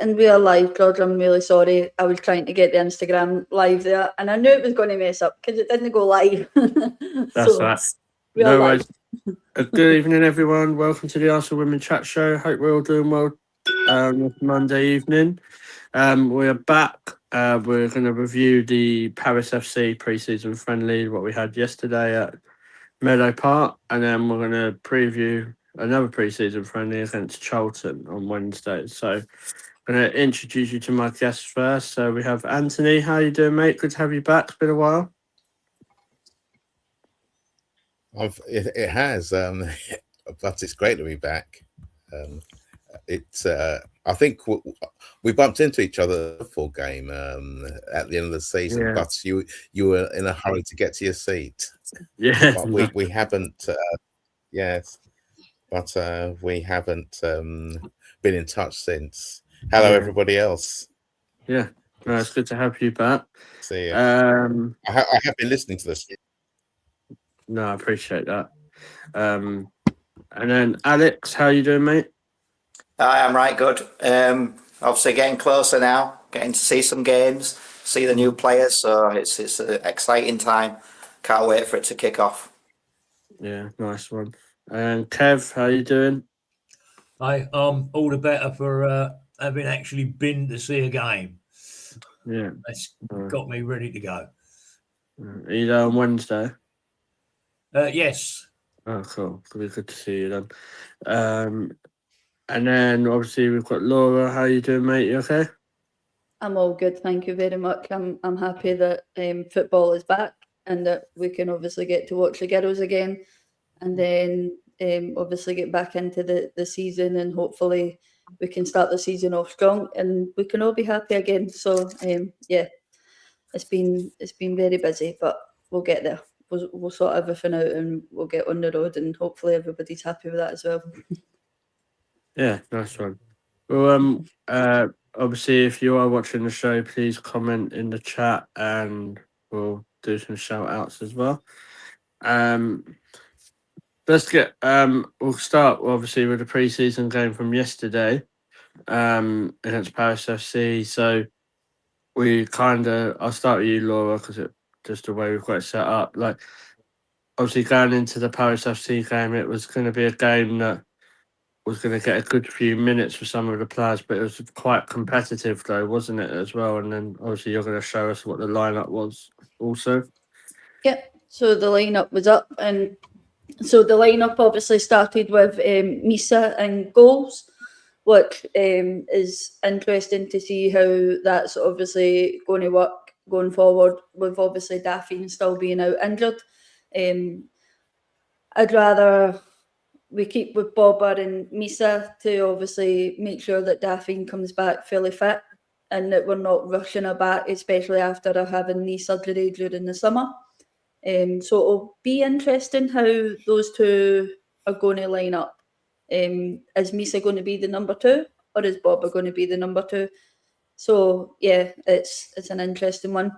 in real life, George, I'm really sorry. I was trying to get the Instagram live there, and I knew it was going to mess up because it didn't go live. That's right. No worries. Good evening, everyone. Welcome to the Arsenal Women Chat Show. Hope we're all doing well Monday evening. We are back. We're going to review the Paris FC pre-season friendly, what we had yesterday at Meadow Park, and then we're going to preview another pre-season friendly against Charlton on Wednesday. So I'm going to introduce you to my guests first. So we have Anthony. How you doing, mate? Good to have you back. It's been a while. It has, but it's great to be back. I think we bumped into each other for game at the end of the season, but you were in a hurry to get to your seat. Yeah, but we haven't. Yes, but we haven't been in touch since. Hello, everybody else. Yeah, no, it's good to have you back. See you. I have been listening to this. No, I appreciate that. And then Alex, how you doing, mate? I am right good. Obviously getting closer now, getting to see some games, see the new players. So it's an exciting time. Can't wait for it to kick off. Yeah, nice one. And Kev, how you doing? Hi, all the better for having actually been to see a game. Yeah, that's got me ready to go. Are you there on Wednesday? Yes. Oh, cool. It'll be good to see you then. And then obviously we've got Laura. How you doing, mate? You okay? I'm all good, thank you very much. I'm happy that football is back and that we can obviously get to watch the girls again, and then obviously get back into the season, and hopefully we can start the season off strong and we can all be happy again. So yeah, it's been very busy, but we'll get there. We'll sort everything out and we'll get on the road, and hopefully everybody's happy with that as well. Yeah, nice one. Well, obviously, if you are watching the show, please comment in the chat and we'll do some shout outs as well. Let's get we'll start obviously with the pre-season game from yesterday against Paris FC. So I'll start with you, Laura, because it just the way we've got it set up. Like, obviously going into the Paris FC game, it was going to be a game that was going to get a good few minutes for some of the players, but it was quite competitive though, wasn't it, as well? And then obviously you're going to show us what the lineup was also. Yeah, so the lineup was up, and so the lineup obviously started with Misa and goals, which is interesting to see how that's obviously going to work going forward with obviously Daphne still being out injured. I'd rather we keep with Bobber and Misa to obviously make sure that Daphne comes back fully fit and that we're not rushing her back, especially after her having knee surgery during the summer. So it'll be interesting how those two are going to line up. Is Misa going to be the number 2 or is Bobber going to be the number 2? So yeah, it's an interesting one.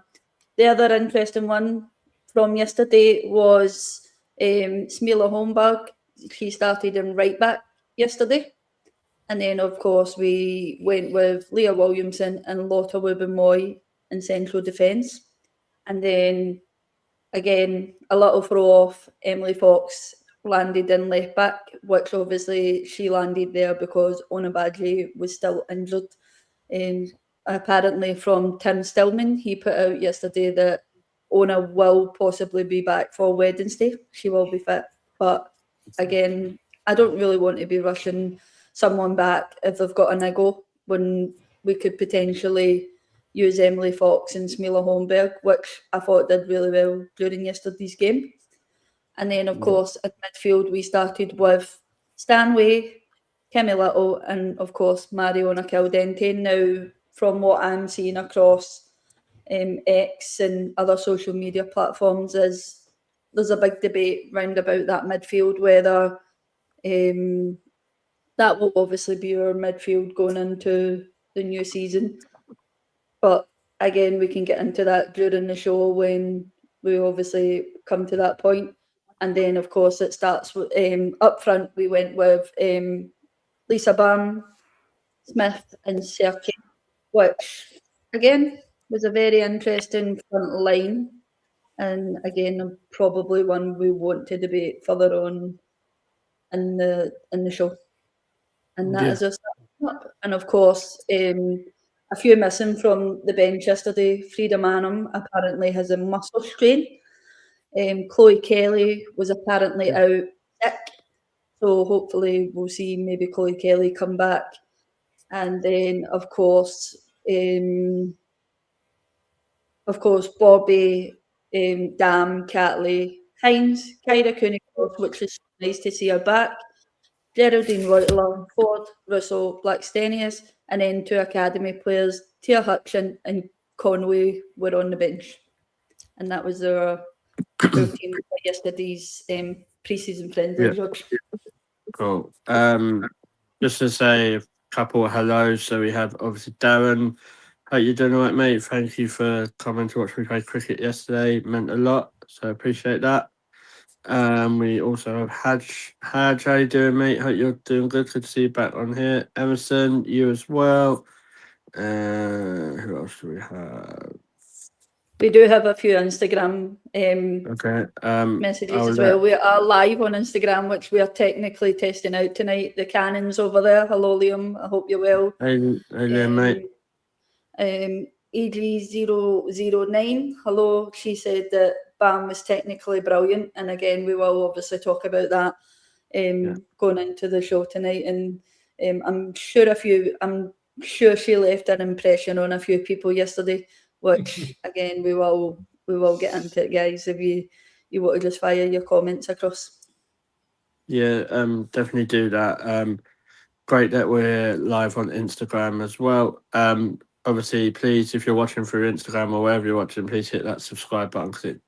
The other interesting one from yesterday was Smila Holmberg. She started in right back yesterday. And then, of course, we went with Leah Williamson and Lotta Wubben-Moy in central defence. And then, again, a little throw-off, Emily Fox landed in left back, which obviously she landed there because Ona Badji was still injured. And apparently from Tim Stillman, he put out yesterday that Ona will possibly be back for Wednesday. She will be fit. But again, I don't really want to be rushing someone back if they've got a niggle when we could potentially use Emily Fox and Smila Holmberg, which I thought did really well during yesterday's game. And then, of course, in midfield, we started with Stanway, Kimmy Little, and, of course, Mariona Caldente. Now, from what I'm seeing across X and other social media platforms, is there's a big debate round about that midfield, whether that will obviously be our midfield going into the new season. But again, we can get into that during the show when we obviously come to that point. And then, of course, it starts with up front. We went with Lisa Bam, Smith and Serkey, which again was a very interesting front line, and again probably one we want to debate further on in the show. And that is our starting up. And of course, a few missing from the bench yesterday. Frida Manham apparently has a muscle strain. Chloe Kelly was apparently out sick, so hopefully we'll see maybe Chloe Kelly come back. And then, of course, Bobby, Dam, Catley, Hines, Kyra Cooney-Cross, which is nice to see her back. Geraldine Reutler, Ford, Russell, Blackstenius, and then 2 academy players, Tia Hutchin and Conway, were on the bench. And that was our team for yesterday's pre-season friendly. Cool. Just to say a couple of hellos. So we have obviously Darren. Hope you're doing all right, mate. Thank you for coming to watch me play cricket yesterday. It meant a lot. So I appreciate that. We also have Haj. Haj, how you doing, mate? Hope you're doing good. Good to see you back on here. Emerson, you as well. Who else do we have? We do have a few Instagram messages as well. We are live on Instagram, which we are technically testing out tonight. The Cannon's over there. Hello, Liam. I hope you're well. Hey Liam, mate. EG009. Hello. She said that Bam was technically brilliant, and again, we will obviously talk about that going into the show tonight. And I'm sure she left an impression on a few people yesterday, which again we will get into it, guys. If you want to just fire your comments across. Yeah, definitely do that. Great that we're live on Instagram as well. Obviously, please, if you're watching through Instagram or wherever you're watching, please hit that subscribe button because it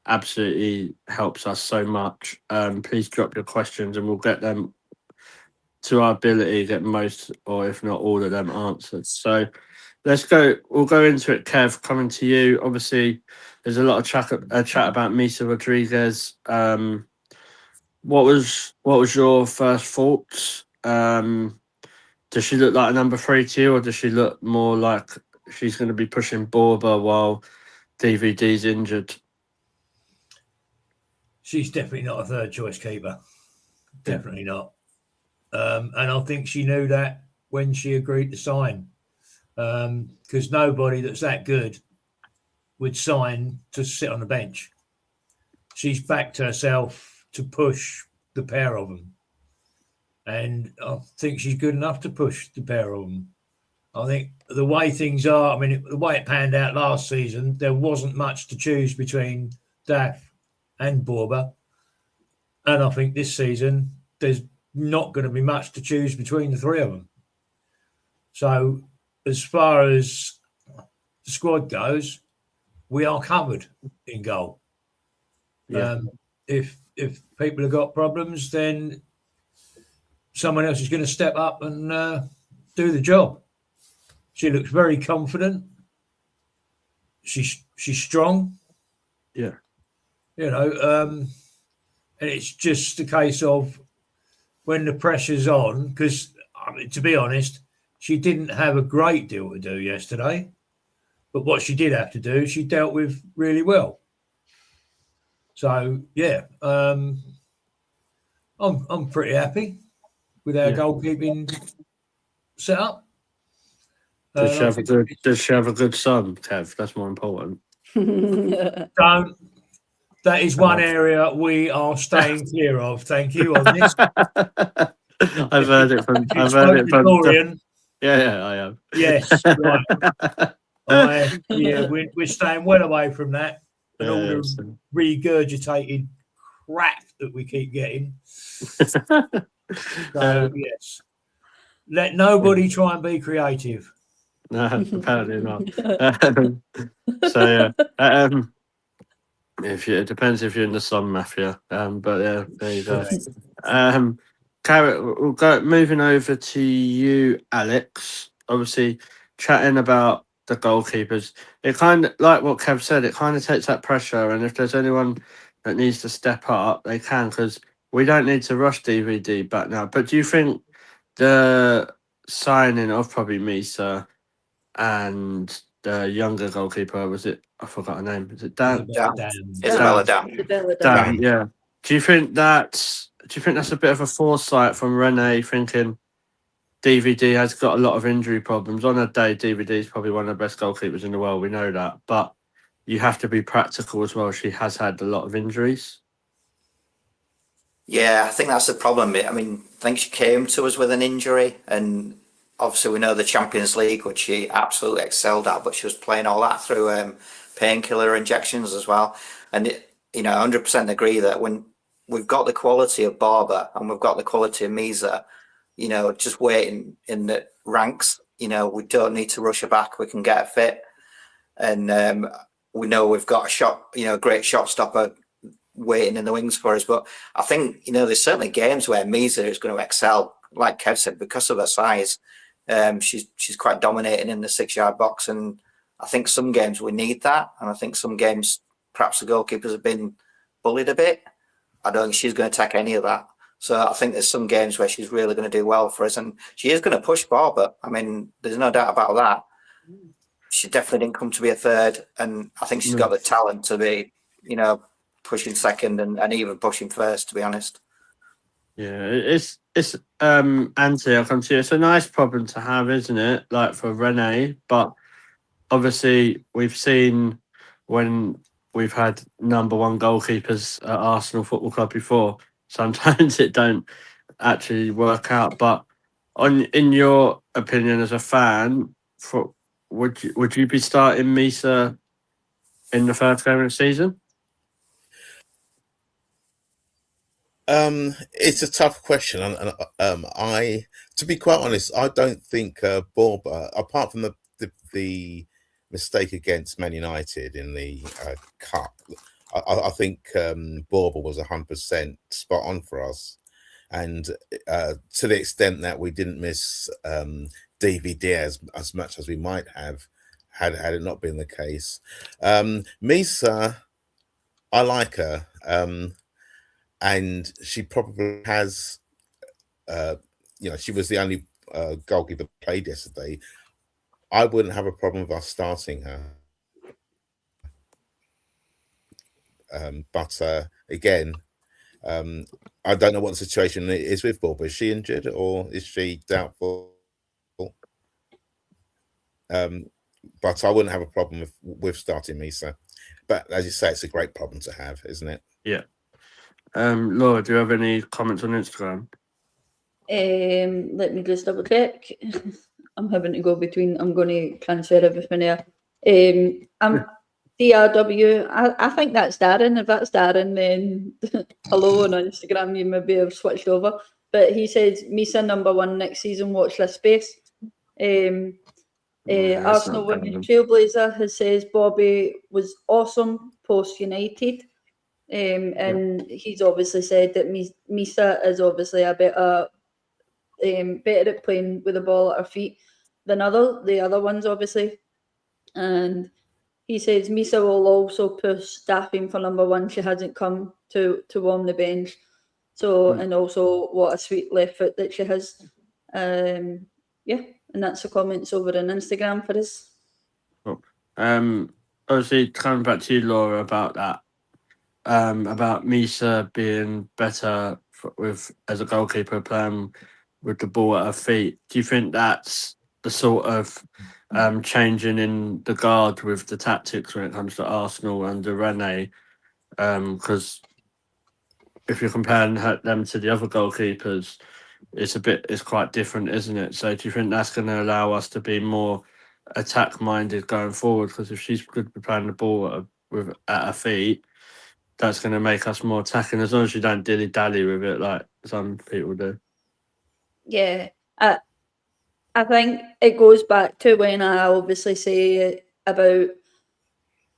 absolutely helps us so much. Please drop your questions and we'll get them to our ability, get most or if not all of them answered. So let's go. We'll go into it. Kev, coming to you. Obviously, there's a lot of chat about Misa Rodriguez. What was your first thoughts? Does she look like a number 3 to you, or does she look more like she's going to be pushing Borba while DVD's injured? She's definitely not a third choice keeper. Definitely not. And I think she knew that when she agreed to sign, because nobody that's that good would sign to sit on the bench. She's backed herself to push the pair of them. And I think she's good enough to push the pair of them. I think the way things are, the way it panned out last season, there wasn't much to choose between Daff and Borba. And I think this season, there's not going to be much to choose between the 3 of them. So as far as the squad goes, we are covered in goal. Yeah. If people have got problems, then someone else is going to step up and do the job. She looks very confident. She's strong. Yeah. And it's just a case of when the pressure's on, because to be honest, she didn't have a great deal to do yesterday, but what she did have to do, she dealt with really well. So yeah, I'm pretty happy with our goalkeeping setup. Does she have a good son, Kev? That's more important. That is one area we are staying clear of. Thank you on this. I've heard it from. Dorian. Yeah, I have. Yes, right. We're staying well away from that and all the regurgitated crap that we keep getting. So yes, let nobody try and be creative. No, apparently not. It depends if you're in the Sun Mafia. But yeah, there you go. Carrot, we'll go moving over to you, Alex. Obviously, chatting about the goalkeepers. It kind of, like what Kev said, it kind of takes that pressure. And if there's anyone that needs to step up, they can, because we don't need to rush DVD back now. But do you think the signing of probably Misa and the younger goalkeeper, was it? I forgot her name. Is it Dan? Isabella Dam. Isabella Dan, Dam. yeah. Do you think that's a bit of a foresight from Renee thinking DVD has got a lot of injury problems? On a day, DVD is probably one of the best goalkeepers in the world. We know that, but you have to be practical as well. She has had a lot of injuries. Yeah, I think that's the problem. I mean, I think she came to us with an injury, and obviously we know the Champions League, which she absolutely excelled at, but she was playing all that through painkiller injections as well. And I 100% agree that when we've got the quality of Barber and we've got the quality of Misa, just waiting in the ranks, we don't need to rush her back. We can get her fit, and we know we've got a shot, a great shot stopper waiting in the wings for us. But I think there's certainly games where Misa is going to excel, like Kev said, because of her size. She's quite dominating in the 6-yard box, and I think some games we need that, and I think some games perhaps the goalkeepers have been bullied a bit. I don't think she's going to take any of that. So I think there's some games where she's really going to do well for us, and she is going to push Barber. I mean, there's no doubt about that. She definitely didn't come to be a third, and I think she's got the talent to be, pushing second and even pushing first, to be honest. Yeah, it's Anthony, I'll come to you. It's a nice problem to have, isn't it? Like for Renee, but obviously we've seen when we've had number one goalkeepers at Arsenal Football Club before, sometimes it don't actually work out. But in your opinion as a fan, would you be starting Misa in the first game of the season? It's a tough question, and I, to be quite honest, I don't think Borba, apart from the mistake against Man United in the cup, I think Borba was 100% spot on for us, and to the extent that we didn't miss DVD as much as we might have had it not been the case. Misa, I like her. And she probably has, she was the only goalkeeper played yesterday. I wouldn't have a problem with us starting her. But again, I don't know what the situation is with Borba. Is she injured or is she doubtful? But I wouldn't have a problem with starting Misa. But as you say, it's a great problem to have, isn't it? Yeah. Laura, do you have any comments on Instagram? Let me just double check. I'm having to go between. I'm going to transfer everything here. I'm DRW. I think that's Darren. If that's Darren, then hello on Instagram. You maybe have switched over. But he says Misa number one next season. Watch this space. Arsenal Women's Trailblazer has says Bobby was awesome post United. And he's obviously said that Misa is obviously a better at playing with the ball at her feet than the other ones, obviously. And he says Misa will also push staffing for number one. She hasn't come to warm the bench. So, and also what a sweet left foot that she has. And that's the comments over on Instagram for us. Obviously, coming back to you, Laura, about that. About Misa being better as a goalkeeper playing with the ball at her feet. Do you think that's the sort of changing in the guard with the tactics when it comes to Arsenal under Renee? Because if you're comparing them to the other goalkeepers, it's quite different, isn't it? So do you think that's going to allow us to be more attack minded going forward? Because if she's good at playing the ball at her feet, that's going to make us more attacking, as long as you don't dilly-dally with it like some people do. Yeah, I think it goes back to when I obviously say about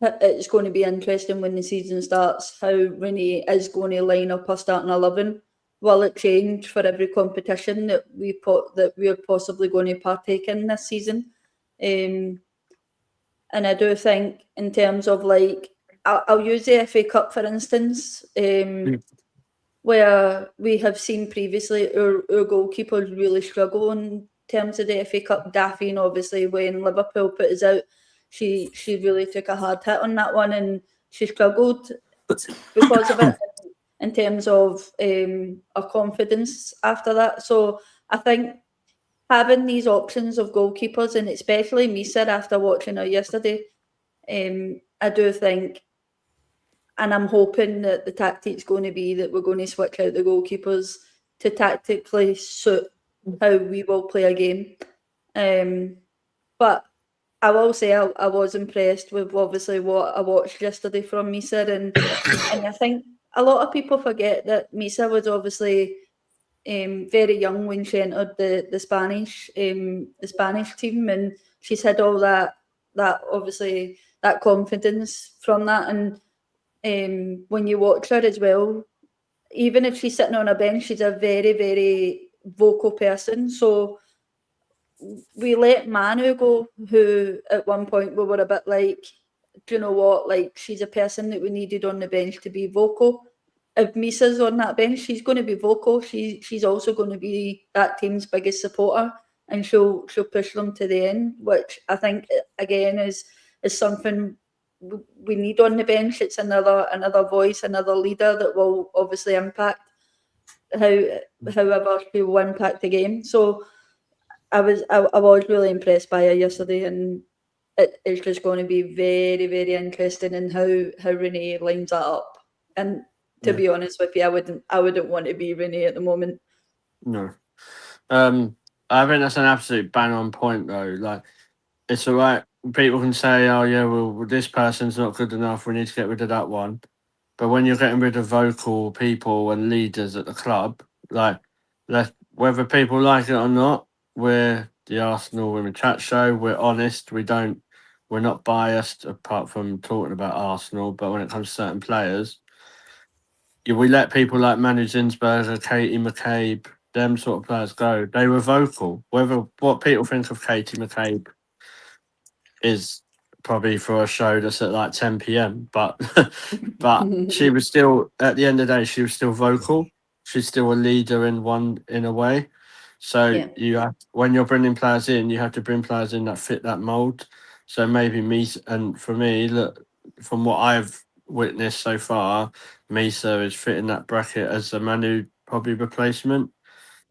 it's going to be interesting when the season starts, how Renee is going to line up her starting 11. Will it change for every competition that we're possibly going to partake in this season? And I do think in terms of like, I'll use the FA Cup for instance, where we have seen previously our goalkeepers really struggle in terms of the FA Cup, Daphne, obviously, when Liverpool put us out, she really took a hard hit on that one, and she struggled because of it in terms of her confidence after that. So I think having these options of goalkeepers, and especially Misa after watching her yesterday, I do think, and I'm hoping that the tactic's going to be that we're going to switch out the goalkeepers to tactically suit how we will play a game. But I will say I was impressed with obviously what I watched yesterday from Misa, and I think a lot of people forget that Misa was obviously very young when she entered the Spanish team, and she's had all that obviously that confidence from that. And when you watch her as well, even if she's sitting on a bench, she's a very, very vocal person. So we let Manu go, who at one point we were a bit like, do you know what? Like, she's a person that we needed on the bench to be vocal. If Misa's on that bench, she's going to be vocal. She's also going to be that team's biggest supporter, and she'll push them to the end, which I think again is something we need on the bench. It's another voice, another leader that will obviously impact however she will impact the game. So I was really impressed by her yesterday, and it's just going to be very, very interesting in how Renee lines that up. And to be honest with you, I wouldn't want to be Renee at the moment. No. I think that's an absolute bang on point though. Like, it's all right. People can say, "Oh yeah, well this person's not good enough. We need to get rid of that one." But when you're getting rid of vocal people and leaders at the club, like, whether people like it or not, we're the Arsenal Women Chat Show. We're honest. We're not biased, apart from talking about Arsenal. But when it comes to certain players, we let people like Manu Zinsberger, Katie McCabe, them sort of players go. They were vocal. Whether what people think of Katie McCabe is probably for a show that's at like 10 p.m. But she was still, at the end of the day, she was still vocal. She's still a leader in a way. So you have, when you're bringing players in, you have to bring players in that fit that mold. So maybe and for me, look, from what I've witnessed so far, Misa is fitting that bracket as a Manu probably replacement.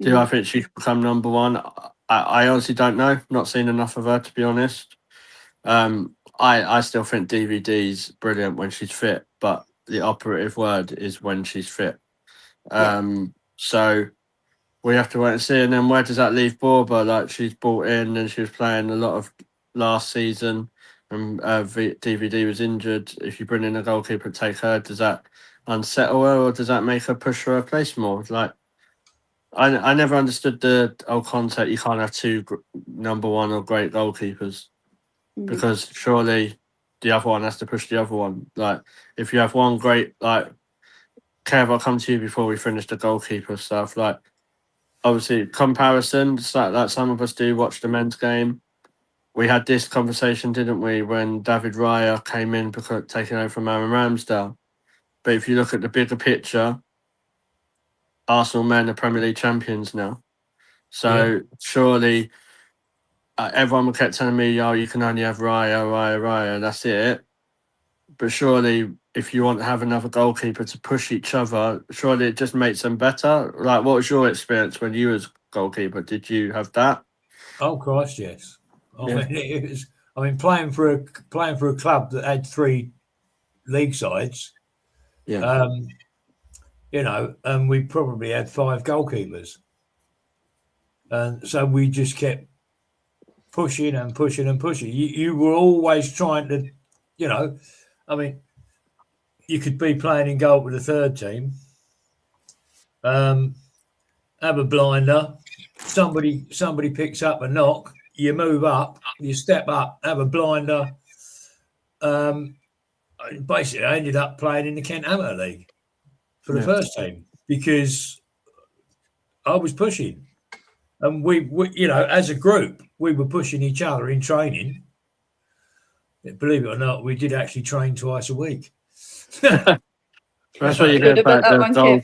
Do I think she could become number one? I honestly don't know. Not seen enough of her, to be honest. I still think DVD's brilliant when she's fit, but the operative word is when she's fit. So we have to wait and see. And then where does that leave Borba? Like, she's brought in and she was playing a lot of last season, and DVD was injured. If you bring in a goalkeeper and take her, does that unsettle her, or does that make her push for her place more? Like, I never understood the old concept. You can't have two number one or great goalkeepers, because surely the other one has to push the other one. Like, if you have one great, like, Kev, I'll come to you before we finish the goalkeeper stuff. Like, obviously, comparisons like some of us do watch the men's game. We had this conversation, didn't we, when David Raya came in because taking over from Aaron Ramsdale. But if you look at the bigger picture, Arsenal men are Premier League champions now. So surely everyone kept telling me, "Oh, you can only have Raya, that's it." But surely, if you want to have another goalkeeper to push each other, surely it just makes them better. Like, what was your experience when you was goalkeeper? Did you have that? Oh Christ, yes. I mean, playing for a club that had 3 league sides. And we probably had 5 goalkeepers, and so we just kept pushing and pushing and pushing. You were always trying to, I mean, you could be playing in goal with the third team, have a blinder, somebody picks up a knock, you move up, you step up, have a blinder. Basically, I ended up playing in the Kent Amateur League for the first team because I was pushing, and we as a group, we were pushing each other in training. Believe it or not, we did actually train twice a week. That's what you get about the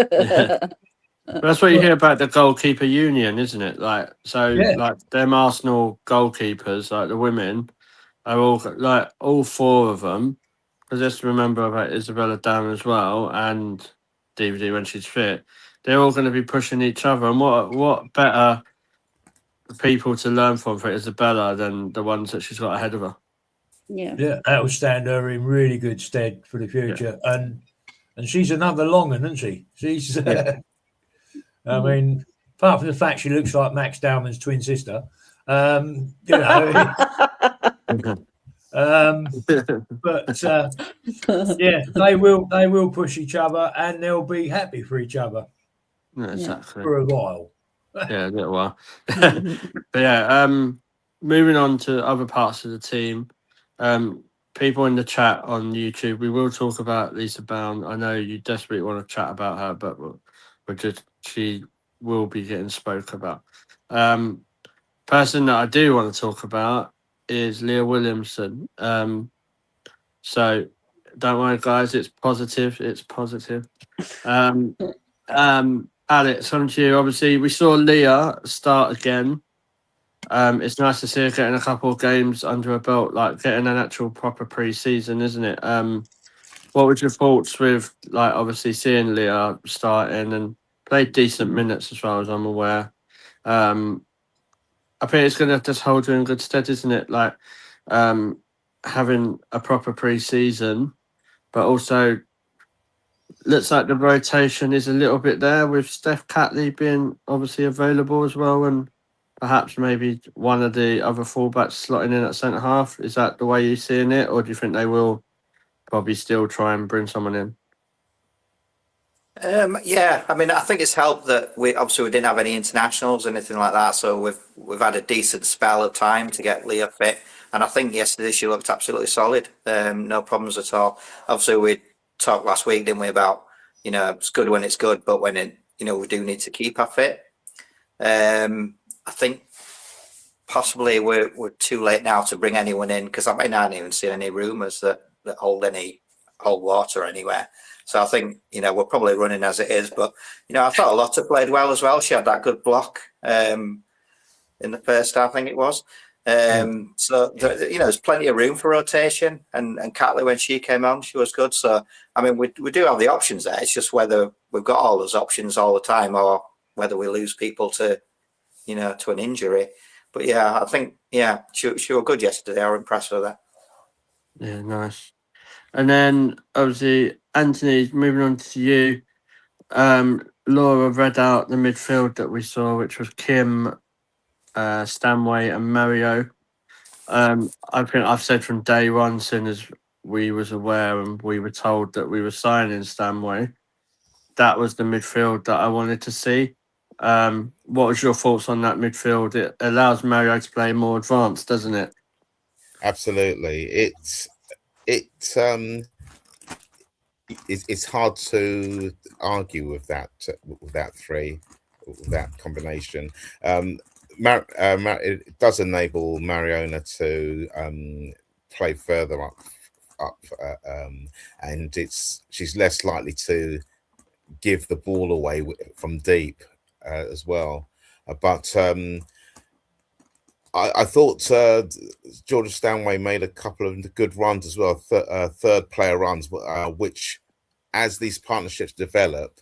goal. That's what you hear about the goalkeeper union, isn't it? Like, so, Yeah. like them Arsenal goalkeepers, like the women, are all like all four of them. Because just remember about Isabella down as well, and DVD when she's fit. They're all going to be pushing each other, and what better people to learn from for Isabella than the ones that she's got ahead of her. Yeah. Yeah, that will stand her in really good stead for the future. And she's another long one, isn't she? She's, I mean, apart from the fact she looks like Max Dowman's twin sister, you know. But yeah, they will push each other, and they'll be happy for each other. Exactly. For a while. Yeah, a little while. But yeah, moving on to other parts of the team. People in the chat on YouTube, we will talk about Lisa Bound. I know you desperately want to chat about her, but she will be getting spoke about. Person that I do want to talk about is Leah Williamson. So don't worry, guys, it's positive. It's positive. Alex, on to you. Obviously, we saw Leah start again. It's nice to see her getting a couple of games under her belt, like getting an actual proper pre-season, isn't it? What was your thoughts with, like, obviously seeing Leah starting and played decent minutes as far as I'm aware? I think it's going to just hold her in good stead, isn't it? Like, having a proper pre-season, but also looks like the rotation is a little bit there with Steph Catley being obviously available as well, and perhaps maybe one of the other fullbacks slotting in at centre half. Is that the way you're seeing it, or do you think they will probably still try and bring someone in? Yeah, I mean, I think it's helped that we didn't have any internationals or anything like that, so we've had a decent spell of time to get Leah fit, and I think yesterday she looked absolutely solid. No problems at all. Obviously, we talked last week, didn't we, about it's good when it's good, but when we do need to keep her fit. I think possibly we're too late now to bring anyone in, because I haven't even seen any rumours that hold water anywhere. So I think, we're probably running as it is. But, I thought Lotta played well as well. She had that good block in the first half, I think it was. So, there's plenty of room for rotation. And Catley, when she came on, she was good. So, I mean, we do have the options there. It's just whether we've got all those options all the time, or whether we lose people to an injury. But, yeah, I think, she was good yesterday. I was impressed with that. Yeah, nice. And then, obviously, Anthony, moving on to you. Laura read out the midfield that we saw, which was Kim, Stanway and Mario. I think I've said from day one, as soon as we was aware and we were told that we were signing Stanway, that was the midfield that I wanted to see. What was your thoughts on that midfield? It allows Mario to play more advanced, doesn't it? Absolutely. It's hard to argue with that combination. It does enable Mariona to play further up, and she's less likely to give the ball away from deep as well. But I thought Georgia Stanway made a couple of good runs as well, third player runs, which, as these partnerships develop,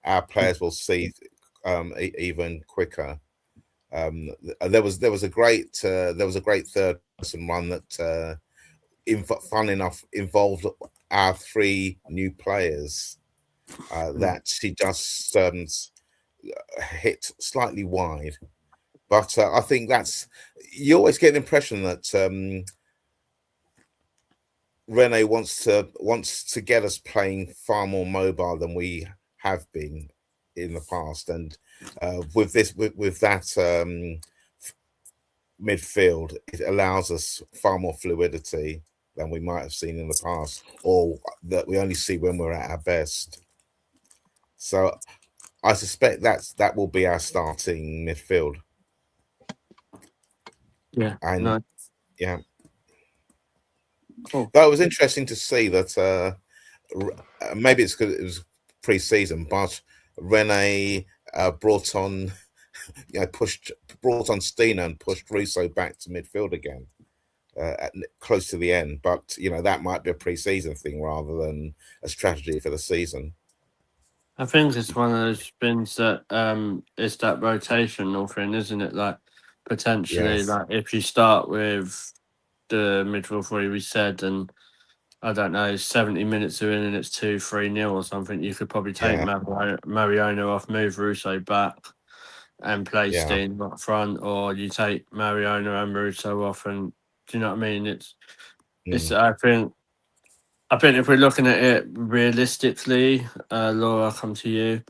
our players will see even quicker. There was a great third person run that, fun enough, involved our three new players that she just hit slightly wide. But I think you always get an impression that Renee wants to get us playing far more mobile than we have been in the past, and with that midfield, it allows us far more fluidity than we might have seen in the past, or that we only see when we're at our best. So I suspect that will be our starting midfield. Yeah, and no. Yeah. Cool. That was interesting to see that. Maybe it's because it was pre-season, but Renee brought on Stina and pushed Russo back to midfield again, close to the end. But that might be a pre-season thing rather than a strategy for the season. I think it's one of those spins that it's that rotational thing, isn't it? Like potentially, Yes. like if you start with the midfield three we said, and I don't know, 70 minutes are in and it's 2-3-0 or something, you could probably take Mariano off, move Russo back, and play Steen up front, or you take Mariano and Russo off, and do you know what I mean? It's I think if we're looking at it realistically, Laura, I'll come to you.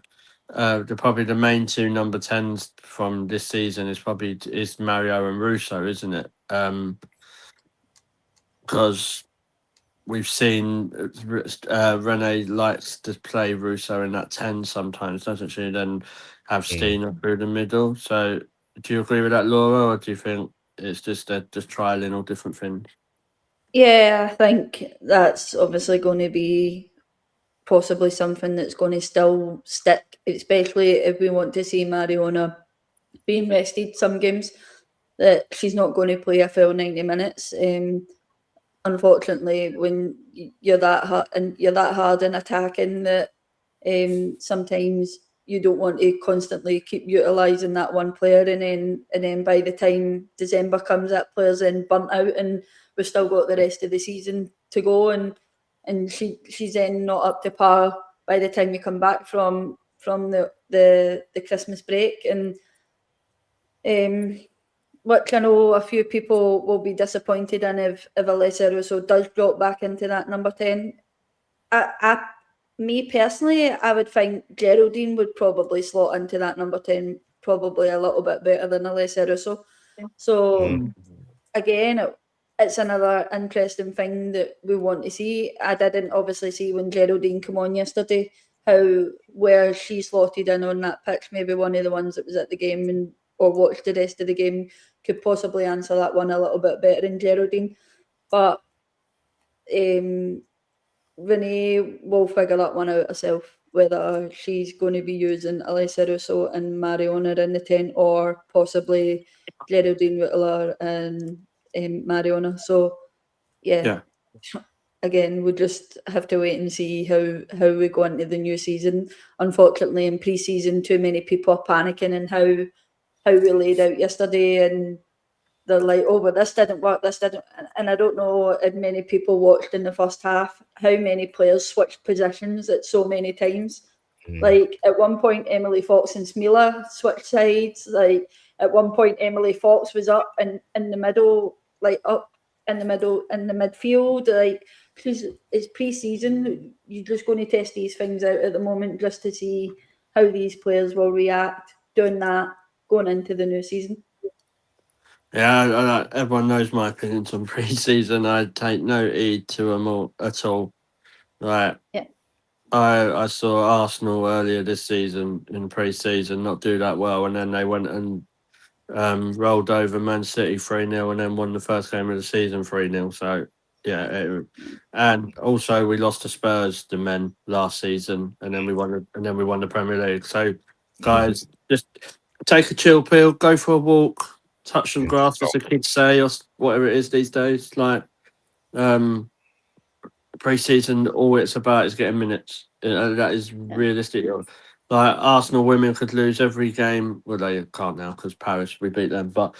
Probably the main two number 10s from this season is Mario and Russo, isn't it? Because we've seen Renee likes to play Russo in that 10 sometimes, doesn't she? Then have Steen through the middle. So do you agree with that, Laura, or do you think it's just trialing all different things? Yeah, I think that's obviously going to be possibly something that's going to still stick, especially if we want to see Mariona being rested some games, that she's not going to play a full 90 minutes. Unfortunately, when you're that hard in attacking, that sometimes you don't want to constantly keep utilising that one player, and then by the time December comes, that player's then burnt out, and we've still got the rest of the season to go, and she's then not up to par by the time you come back from the Christmas break, and which I know a few people will be disappointed in if Alessia Russo does drop back into that number 10. Me personally, I would think Geraldine would probably slot into that number 10 probably a little bit better than Alessia Russo. So again, it's another interesting thing that we want to see. I didn't obviously see when Geraldine came on yesterday where she slotted in on that pitch. Maybe one of the ones that was at the game or watched the rest of the game could possibly answer that one a little bit better than Geraldine. But Renee will figure that one out herself, whether she's going to be using Alessia Russo and Mariona in the 10, or possibly Geraldine Whittler and Mariona. So, yeah. Again, we'll just have to wait and see how we go into the new season. Unfortunately, in pre-season, too many people are panicking in how we laid out yesterday, and they're like, oh, but this didn't work, and I don't know if many people watched in the first half how many players switched positions at so many times. Like at one point, Emily Fox and Smila switched sides. Like at one point, Emily Fox was up in the middle, like up in the middle in the midfield. Like it's pre-season, you're just going to test these things out at the moment just to see how these players will react doing that going into the new season. Yeah, everyone knows my opinions on pre-season. I take no heed to them all at all. Right. Yeah. I saw Arsenal earlier this season in pre-season not do that well, and then they went and rolled over Man City 3-0 and then won the first game of the season 3-0. So yeah, and also we lost to Spurs, the men, last season, and then we won the Premier League. So guys, just take a chill pill, go for a walk, touch some grass, as the kids say, or whatever it is these days. Like pre-season, all it's about is getting minutes. That is realistic. Like Arsenal women could lose every game. Well, they can't now because Paris, we beat them. But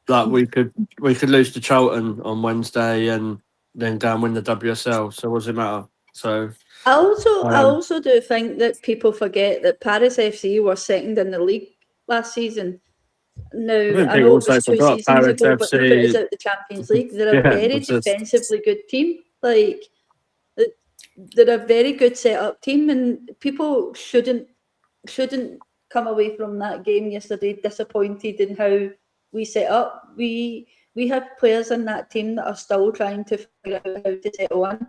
like we could lose to Charlton on Wednesday and then go and win the WSL. So what does it matter? So I also do think that people forget that Paris FC were second in the league last season. Now, I know it was 2 seasons ago, but look at us out the Champions League. They're a very defensively good team. Like they're a very good set-up team, and people shouldn't come away from that game yesterday disappointed in how we set up. We have players in that team that are still trying to figure out how to settle in,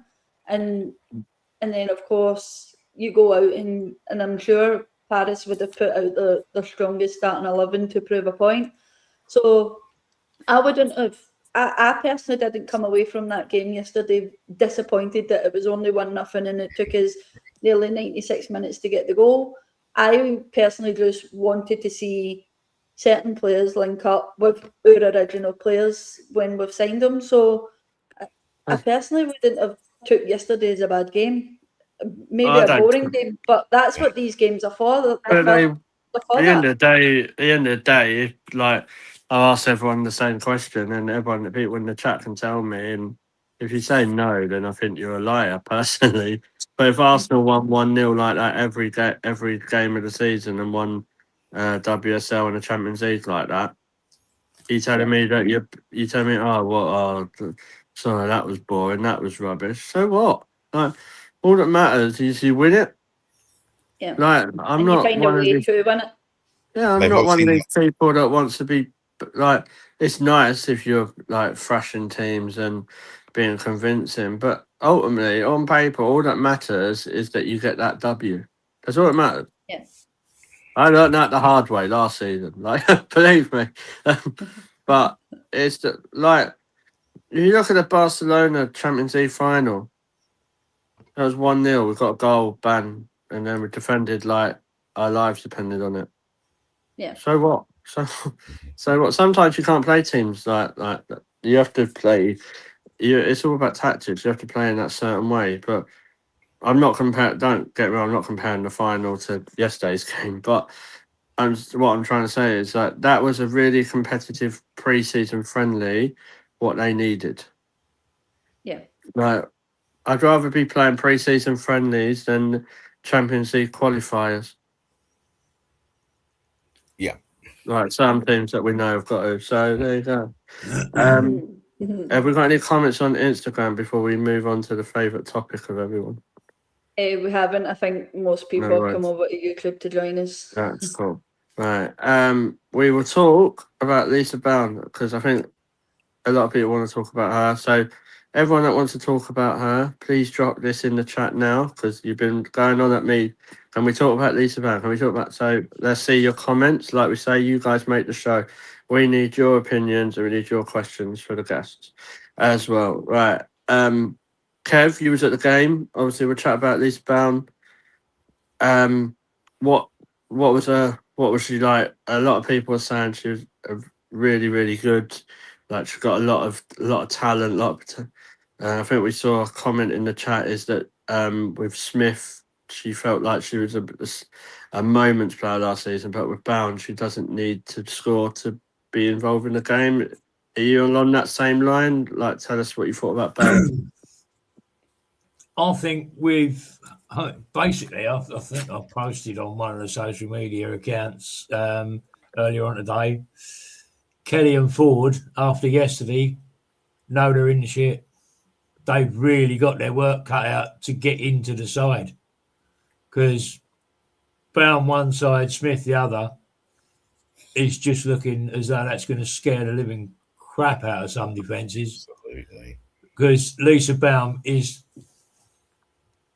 and then of course you go out and I'm sure Paris would have put out the strongest starting 11 to prove a point. So I wouldn't have. I personally didn't come away from that game yesterday disappointed that it was only 1-0 and it took us nearly 96 minutes to get the goal. I personally just wanted to see certain players link up with our original players when we've signed them. So I personally wouldn't have took yesterday as a bad game. Maybe I a don't boring game, but that's what these games are for. They're But for at the end of the day, like I ask everyone the same question, and everyone, the people in the chat can tell me. And if you say no, then I think you're a liar, personally. But if Arsenal won 1-0 like that every game of the season, and won WSL and the Champions League like that, you telling me that you tell me, oh, what? Oh, sorry, that was boring. That was rubbish. So what? Like, all that matters is you win it. Yeah. Like, I'm and not you find a one of way these. to win it. Yeah, I'm They've not one of obviously these people that wants to be like. It's nice if you're like thrashing teams and being convincing, but ultimately, on paper, all that matters is that you get that W. That's all that matters. Yeah. I learned that the hard way last season. Like, believe me. But it's like you look at the Barcelona Champions League final. That was 1-0. We got a goal, ban, and then we defended like our lives depended on it. Yeah. So what? So what? Sometimes you can't play teams like that. You have to play. It's all about tactics. You have to play in that certain way. But I'm not comparing. Don't get me wrong. I'm not comparing the final to yesterday's game. But what I'm trying to say is that was a really competitive pre-season friendly. What they needed. Yeah. Like I'd rather be playing pre-season friendlies than Champions League qualifiers. Yeah. Like some teams that we know have got to. So there you go. Mhm. Have we got any comments on Instagram before we move on to the favourite topic of everyone? We haven't. I think most people No have come worries. over to YouTube to join us. That's cool. Right. We will talk about Lisa Bound because I think a lot of people want to talk about her. So everyone that wants to talk about her, please drop this in the chat now because you've been going on at me. Can we talk about Lisa Bound? Can we talk about? So let's see your comments. Like we say, you guys make the show. We need your opinions and we need your questions for the guests as well. Right. Kev, you was at the game. Obviously, we'll chat about Lisa Bound. What was she like? A lot of people are saying she was really, really good. Like she got a lot of talent. I think we saw a comment in the chat is that with Smith, she felt like she was a moments player last season, but with Bound, she doesn't need to score to be involved in the game. Are you along that same line? Like, tell us what you thought about Bound. I think basically, I think I posted on one of the social media accounts earlier on today. Kelly and Ford, after yesterday, know they're in the shit. They've really got their work cut out to get into the side because Brown one side, Smith the other, is just looking as though that's going to scare the living crap out of some defences. Absolutely. Because Lisa Baum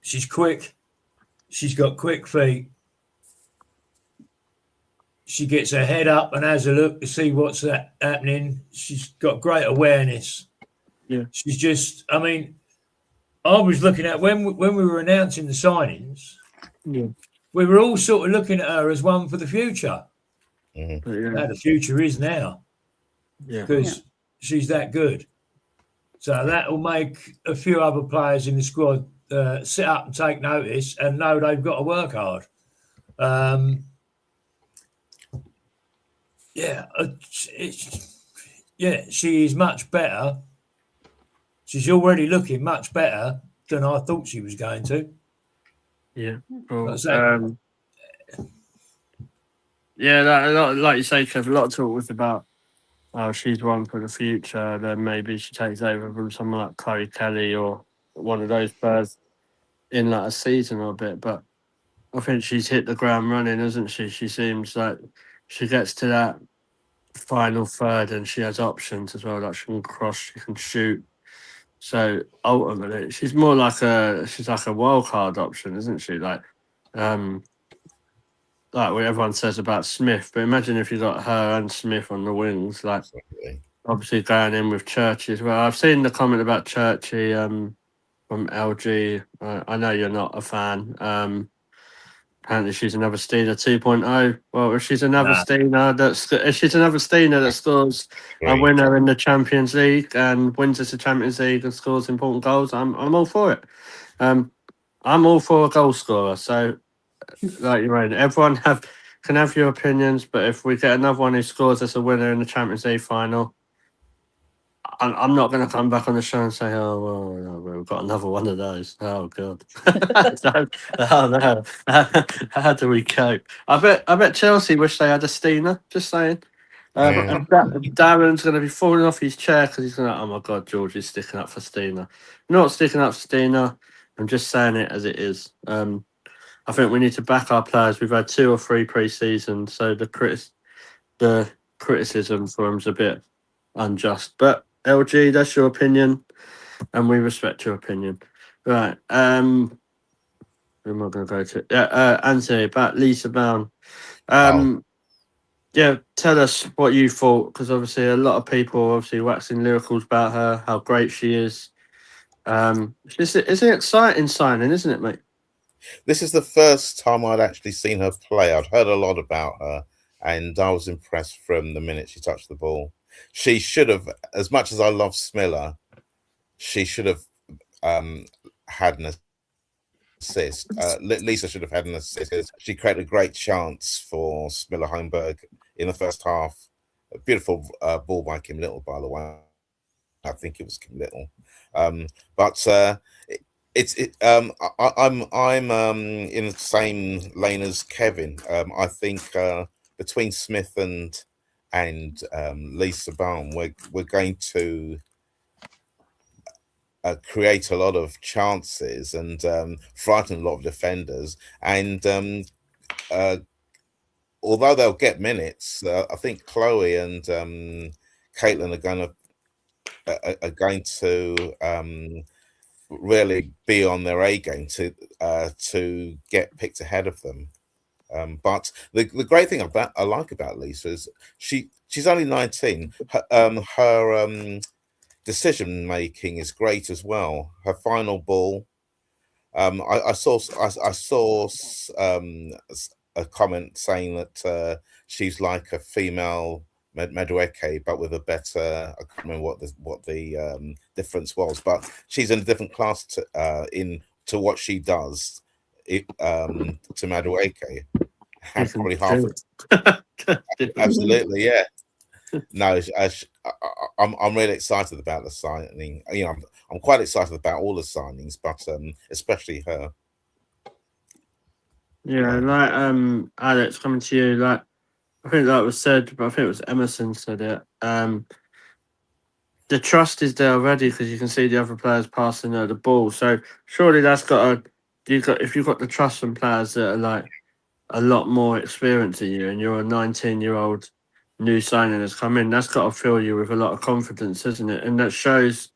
she's quick. She's got quick feet. She gets her head up and has a look to see what's happening. She's got great awareness. Yeah. She's just, I mean, I was looking at when we were announcing the signings, Yeah. we were all sort of looking at her as one for the future. Mm-hmm. How the future is now. Yeah. Because she's that good. So that will make a few other players in the squad sit up and take notice and know they've got to work hard. She is much better. She's already looking much better than I thought she was going to. Yeah. Cool. Like you say, Kev, a lot of talk was about she's one for the future. Then maybe she takes over from someone like Chloe Kelly or one of those players in like a season or a bit. But I think she's hit the ground running, hasn't she? She seems like she gets to that final third and she has options as well. Like she can cross, she can shoot. So ultimately, she's like a wild card option, isn't she? Like what everyone says about Smith. But imagine if you got her and Smith on the wings, like Absolutely. obviously going in with Churchy as well. I've seen the comment about Churchy from LG. I know you're not a fan. apparently she's another Steiner 2.0. Well, if she's another Nah. Steiner that scores a winner in the Champions League and wins us the Champions League and scores important goals, I'm all for it. I'm all for a goal scorer. So, like you're right, everyone can have your opinions, but if we get another one who scores us a winner in the Champions League final, I'm not going to come back on the show and say, "Oh well, we've got another one of those." Oh god, oh no, how do we cope? I bet Chelsea wish they had a Steiner. Just saying. And Darren's going to be falling off his chair because he's going to, oh my god, George is sticking up for Steiner. Not sticking up for Steiner. I'm just saying it as it is. I think we need to back our players. We've had 2 or 3 pre-seasons, so the criticism for him's a bit unjust. But LG, that's your opinion, and we respect your opinion. Right. Who am I going to go to? Yeah, Anthony, about Lisa Bound. Yeah, tell us what you thought, because obviously a lot of people obviously waxing lyricals about her, how great she is. It's an exciting signing, isn't it, mate? This is the first time I'd actually seen her play. I'd heard a lot about her, and I was impressed from the minute she touched the ball. She should have, as much as I love Smiller, she should have had an assist. Lisa should have had an assist. She created a great chance for Smiller Holmberg in the first half. A beautiful ball by Kim Little, by the way. I think it was Kim Little. I'm in the same lane as Kevin. I think between Smith and Lisa Baum, we're going to create a lot of chances and frighten a lot of defenders. And although they'll get minutes, I think Chloe and Caitlin are going to really be on their A game to get picked ahead of them. But the great thing I like about Lisa is she's only 19. Her decision making is great as well. Her final ball. I saw a comment saying that she's like a female Madueke, but with a better. I can't remember what the difference was, but she's in a different class to what she does. To Madueke, probably half. Absolutely, yeah. No, I'm really excited about the signing. You know, I'm quite excited about all the signings, but especially her. Yeah, like Alex, coming to you, like I think that was said, but I think it was Emerson said it. The trust is there already because you can see the other players passing her the ball. So surely that's if you've got the trust from players that are like a lot more experienced than you, and you're a 19-year-old new signing that's come in, that's got to fill you with a lot of confidence, isn't it? And that shows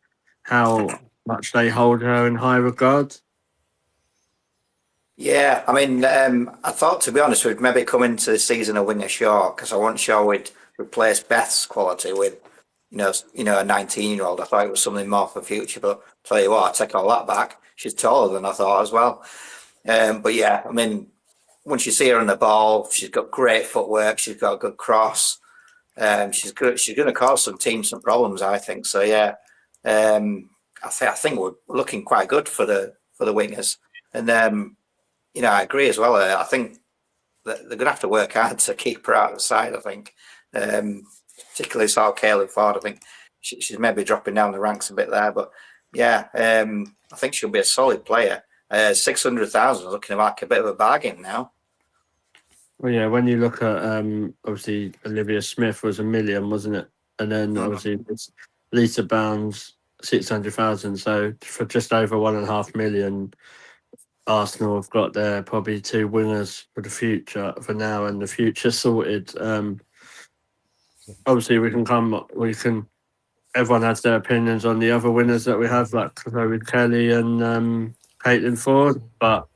how much they hold her in high regard. Yeah, I mean, I thought, to be honest, we'd maybe come into the season a winger short because I wasn't sure we'd replace Beth's quality with, a 19-year-old. I thought it was something more for the future, but tell you what, I take all that back. She's taller than I thought as well. But yeah, I mean, once you see her on the ball, she's got great footwork. She's got a good cross. She's good. She's going to cause some teams some problems, I think. So yeah, I think we're looking quite good for the wingers, and I agree as well. I think that they're going to have to work hard to keep her out of the side. I think, particularly saw Kaylin Ford. I think she's maybe dropping down the ranks a bit there, but yeah, I think she'll be a solid player. 600,000 looking like a bit of a bargain now. Well, yeah, when you look at obviously Olivia Smith was $1 million, wasn't it? And then obviously it's Lisa Bounds 600,000. So for just over 1.5 million, Arsenal have got their probably 2 winners for the future for now and the future sorted. Obviously everyone has their opinions on the other winners that we have, like Chloe Kelly and Caitlin Ford, but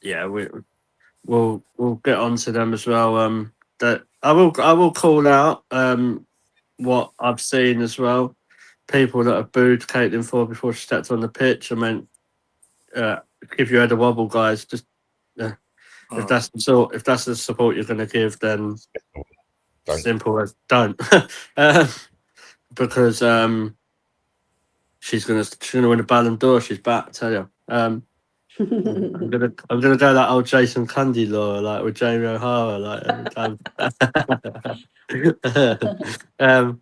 yeah, we'll get onto them as well. That I will call out what I've seen as well. People that have booed Caitlin Ford before she stepped on the pitch. I mean, give your head a wobble, guys. Just if that's the support you're going to give, then Don't. simple as don't. Because she's gonna win a Ballon d'Or. She's back. I tell you. I'm gonna go that old Jason Cundy law, like with Jamie O'Hara, like every time.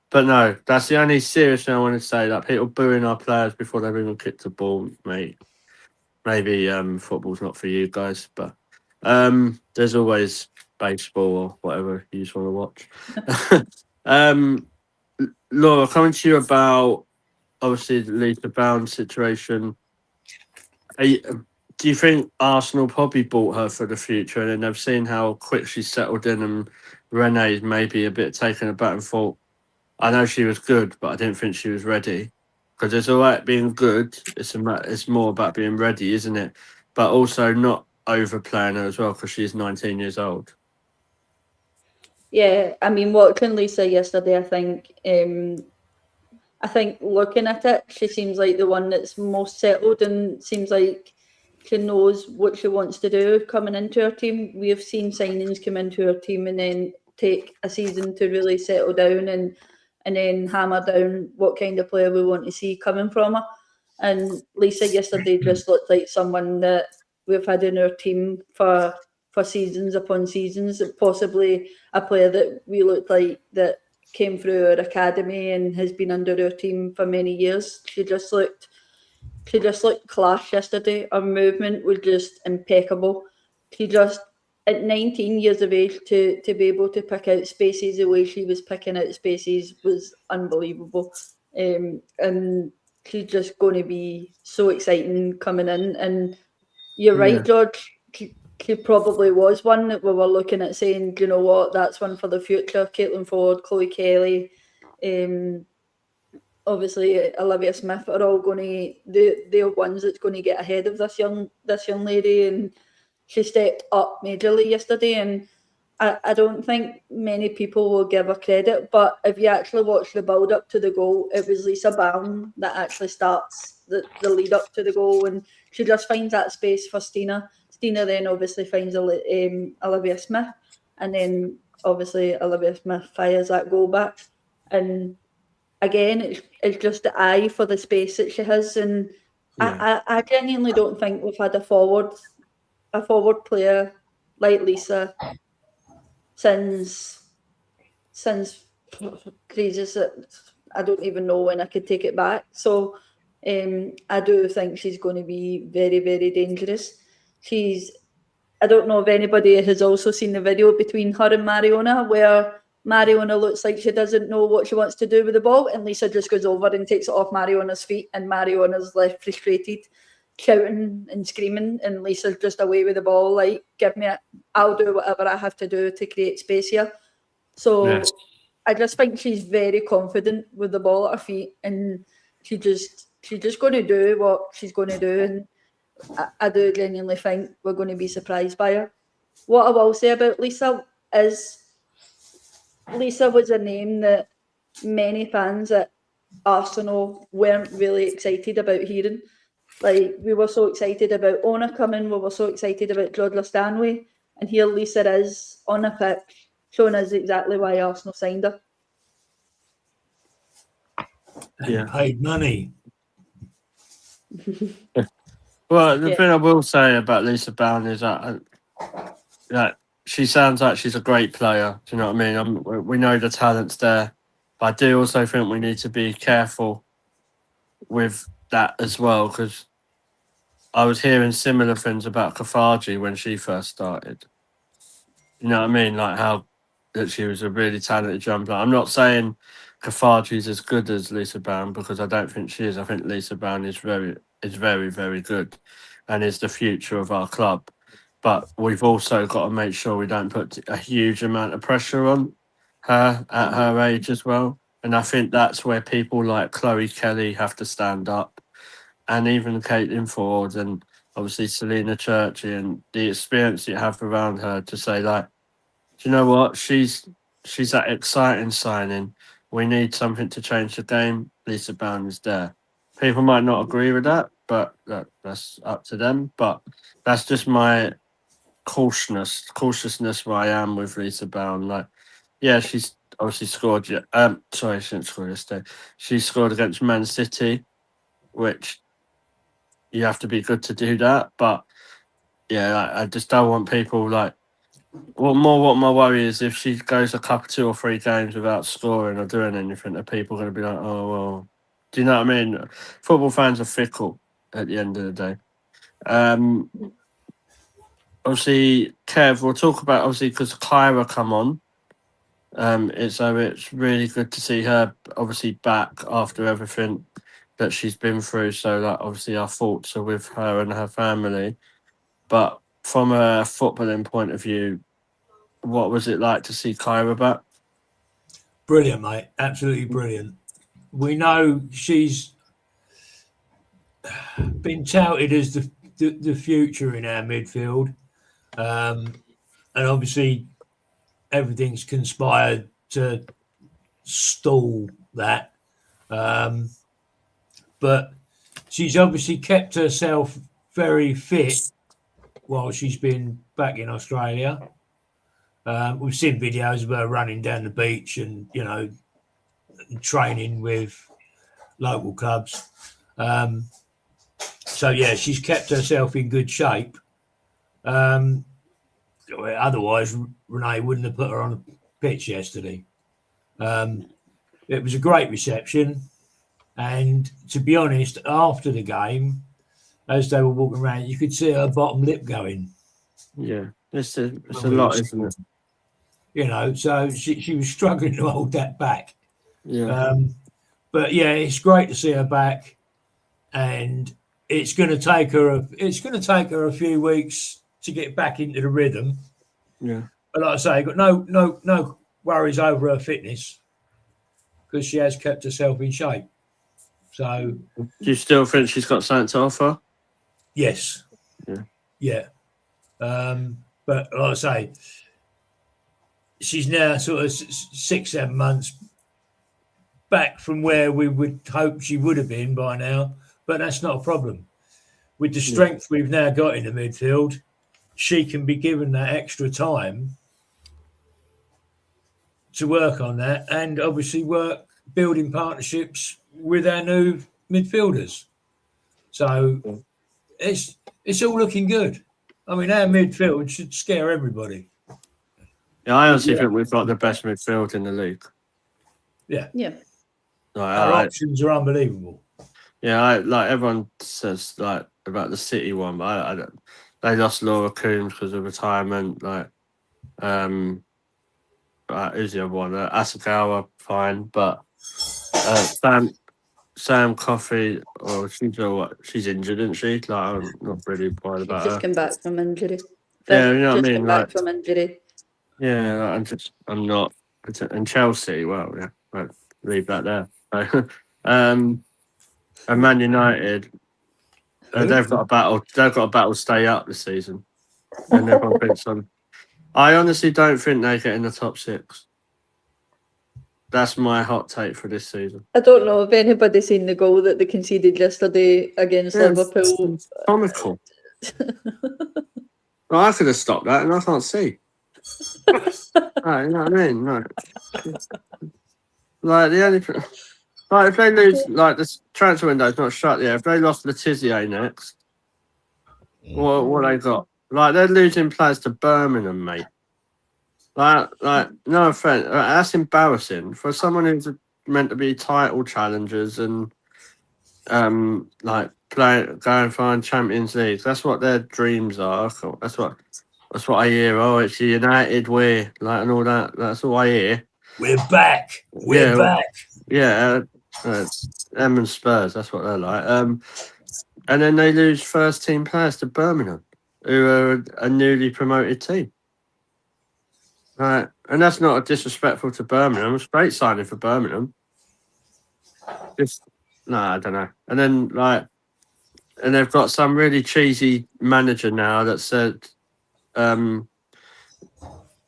But no, that's the only serious thing I want to say. Like people booing our players before they've even kicked the ball, mate. Maybe football's not for you guys, but there's always baseball or whatever you just want to watch. Laura, coming to you about obviously the Lisa Bound situation. Do you think Arsenal probably bought her for the future, and then they've seen how quick she settled in, and Renee's maybe a bit taken aback and thought, I know she was good, but I didn't think she was ready. Because it's all right being good. It's more about being ready, isn't it? But also not overplaying her as well, because she's 19 years old. Yeah, I mean, watching Lisa yesterday, I think looking at it, she seems like the one that's most settled and seems like she knows what she wants to do coming into her team. We have seen signings come into her team and then take a season to really settle down and then hammer down what kind of player we want to see coming from her. And Lisa yesterday just looked like someone that we've had in our team for seasons upon seasons, possibly a player that we looked like that came through our academy and has been under our team for many years. She just looked class yesterday. Her movement was just impeccable. She just, at 19 years of age, to be able to pick out spaces the way she was picking out spaces was unbelievable. And she's just going to be so exciting coming in. And you're right, George. She probably was one that we were looking at saying, do you know what, that's one for the future. Caitlin Ford, Chloe Kelly, obviously Olivia Smith are all going to they're ones that's going to get ahead of this young lady, and she stepped up majorly yesterday. And I don't think many people will give her credit, but if you actually watch the build up to the goal, it was Lisa Bound that actually starts the lead up to the goal, and she just finds that space for Stina. Stina then obviously finds Olivia Smith, and then obviously Olivia Smith fires that goal back. And again, it's just the eye for the space that she has. And I genuinely don't think we've had a forward player like Lisa since Jesus. I don't even know when I could take it back. So I do think she's going to be very, very dangerous. I don't know if anybody has also seen the video between her and Mariona, where Mariona looks like she doesn't know what she wants to do with the ball, and Lisa just goes over and takes it off Mariona's feet, and Mariona's left frustrated, shouting and screaming, and Lisa's just away with the ball, like, give me it, I'll do whatever I have to do to create space here. So I just think she's very confident with the ball at her feet, and she's just going to do what she's going to do, and I do genuinely think we're going to be surprised by her. What I will say about Lisa is Lisa was a name that many fans at Arsenal weren't really excited about hearing. Like, we were so excited about Ona coming, we were so excited about Jodler Stanley, and here Lisa is on a pitch showing us exactly why Arsenal signed her. And paid money. Well, the thing I will say about Lisa Bound is that she sounds like she's a great player. Do you know what I mean? We know the talent's there, but I do also think we need to be careful with that as well, because I was hearing similar things about Kafaji when she first started. You know what I mean? Like how that she was a really talented jumper. I'm not saying Kafaji's as good as Lisa Bound, because I don't think she is. I think Lisa Bound is very, very good, and is the future of our club. But we've also got to make sure we don't put a huge amount of pressure on her at her age as well. And I think that's where people like Chloe Kelly have to stand up, and even Caitlin Ford, and obviously Selena Churchy, and the experience you have around her to say, like, do you know what? She's that exciting signing. We need something to change the game. Lisa Bound is there. People might not agree with that, but that's up to them. But that's just my cautiousness where I am with Lisa Brown. Like, yeah, she's obviously scored. Sorry, she didn't score yesterday. She scored against Man City, which you have to be good to do that. But yeah, I just don't want people like. What my worry is if she goes a couple, 2 or 3 games without scoring or doing anything, are people going to be like, oh well? Do you know what I mean? Football fans are fickle at the end of the day. Obviously, Kev, we'll talk about obviously because Kyra come on. It's really good to see her obviously back after everything that she's been through. So that obviously our thoughts are with her and her family. But from a footballing point of view, what was it like to see Kyra back? Brilliant, mate. Absolutely brilliant. We know she's been touted as the future in our midfield. And obviously everything's conspired to stall that. But she's obviously kept herself very fit while she's been back in Australia. We've seen videos of her running down the beach and, training with local clubs. So, yeah, she's kept herself in good shape. Otherwise, Renee wouldn't have put her on the pitch yesterday. It was a great reception. And to be honest, after the game, as they were walking around, you could see her bottom lip going. Yeah, it's a lot, isn't it? So she was struggling to hold that back. Yeah. But yeah, it's great to see her back, and it's going to take her a few weeks to get back into the rhythm. Yeah. But like I say, got no worries over her fitness because she has kept herself in shape. So, do you still think she's got something to offer? Yes. Yeah. But like I say, she's now sort of 6-7 months back from where we would hope she would have been by now, but that's not a problem. With the strength we've now got in the midfield, she can be given that extra time to work on that and obviously work building partnerships with our new midfielders. So it's all looking good. I mean, our midfield should scare everybody. Yeah, I honestly think we've got the best midfield in the league. Yeah. Our options are unbelievable. Yeah, like everyone says like about the City one, but I don't. They lost Laura Coombs because of retirement. Like, who's the other one? Asakawa, fine, but Sam Coffey, she's injured, isn't she? Like, I'm not really worried about her. Just come back from injury. Yeah, you know what I mean. Come back from injury. Yeah, I'm not. And Chelsea, well, yeah, right, leave that there. And Man United, they've got a battle. They've got a battle to stay up this season, and everyone thinks on. I honestly don't think they get in the top 6. That's my hot take for this season. I don't know if anybody's seen the goal that they conceded yesterday against Liverpool. It's comical. Well, I could have stopped that, and I can't see. Right, you know what I mean? No. Like the only, like if they lose, like the transfer window's not shut yet. If they lost Letizia next, what they got? Like they're losing players to Birmingham, mate. Like no offense, that's embarrassing for someone who's meant to be title challengers and like go and find Champions League. That's what their dreams are. That's what I hear. Oh, it's the United way, like and all that. That's all I hear. We're back. We're back. Yeah, them and Spurs. That's what they're like. And then they lose first team players to Birmingham, who are a newly promoted team. Right, and that's not disrespectful to Birmingham. It's a great signing for Birmingham. I don't know. And then and they've got some really cheesy manager now that said,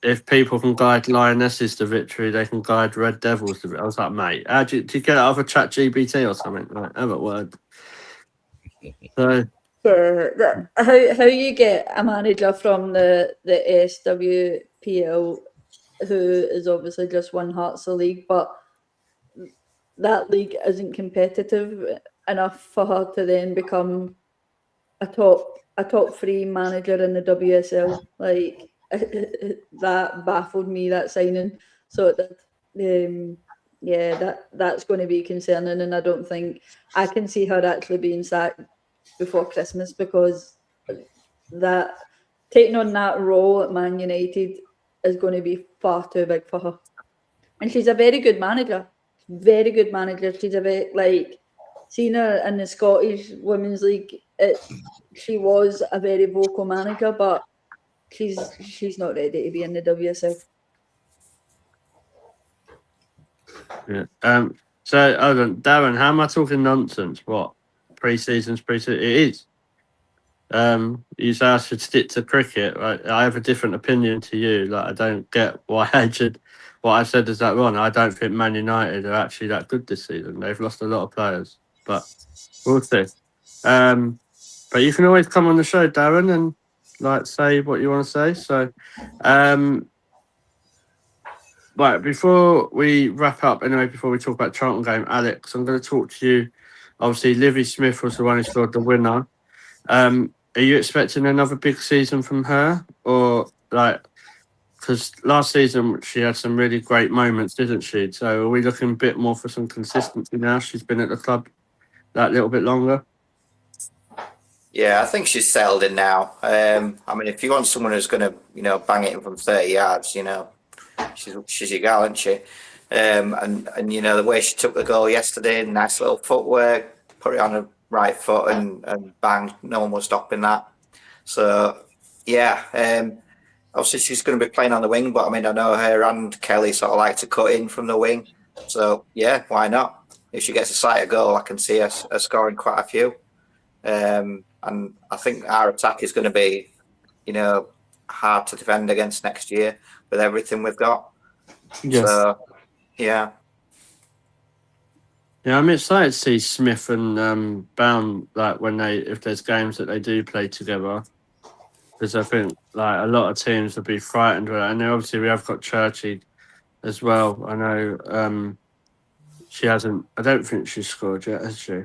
if people can guide Lionesses to victory, they can guide Red Devils to victory. I was like, mate, do you get it off of ChatGPT or something? Like, have a word. So how you get a manager from the SWPL who is obviously just won Hearts of the League, but that league isn't competitive enough for her to then become a top three manager in the WSL. Like that baffled me, that signing. So it did. Yeah, that's going to be concerning, and I don't think I can see her actually being sacked before Christmas, because that taking on that role at Man United is going to be far too big for her. And she's a very good manager. Very good manager. She's a very, like, seen her in the Scottish Women's League. She was a very vocal manager, but she's not ready to be in the WSL. yeah. So hold on, Darren, how am I talking nonsense? What? Pre-season's pre-season? It is. You say I should stick to cricket, right? I have a different opinion to you. Like, I don't get why what I said is that wrong. I don't think Man United are actually that good this season. They've lost a lot of players, but we'll see. But you can always come on the show, Darren, and like say what you want to say. So, right, before we wrap up, anyway, before we talk about Charlton game, Alex, I'm going to talk to you. Obviously, Livy Smith was the one who scored the winner. Are you expecting another big season from her, or like, because last season she had some really great moments, didn't she? So are we looking a bit more for some consistency now? She's been at the club that little bit longer. Yeah, I think she's settled in now. I mean, if you want someone who's going to, bang it in from 30 yards, she's your gal, isn't she? And the way she took the goal yesterday, nice little footwork, put it on her right foot and bang, no one was stopping that. So, yeah, obviously she's going to be playing on the wing, but I mean, I know her and Kelly sort of like to cut in from the wing. So, yeah, why not? If she gets a sighted goal, I can see her scoring quite a few. And I think our attack is going to be, hard to defend against next year with everything we've got. Yes. So, yeah. Yeah, I'm excited to see Smith and Bound, like if there's games that they do play together, because I think like a lot of teams will be frightened with it. And then obviously we have got Churchy as well. I know she hasn't. I don't think she's scored yet, has she?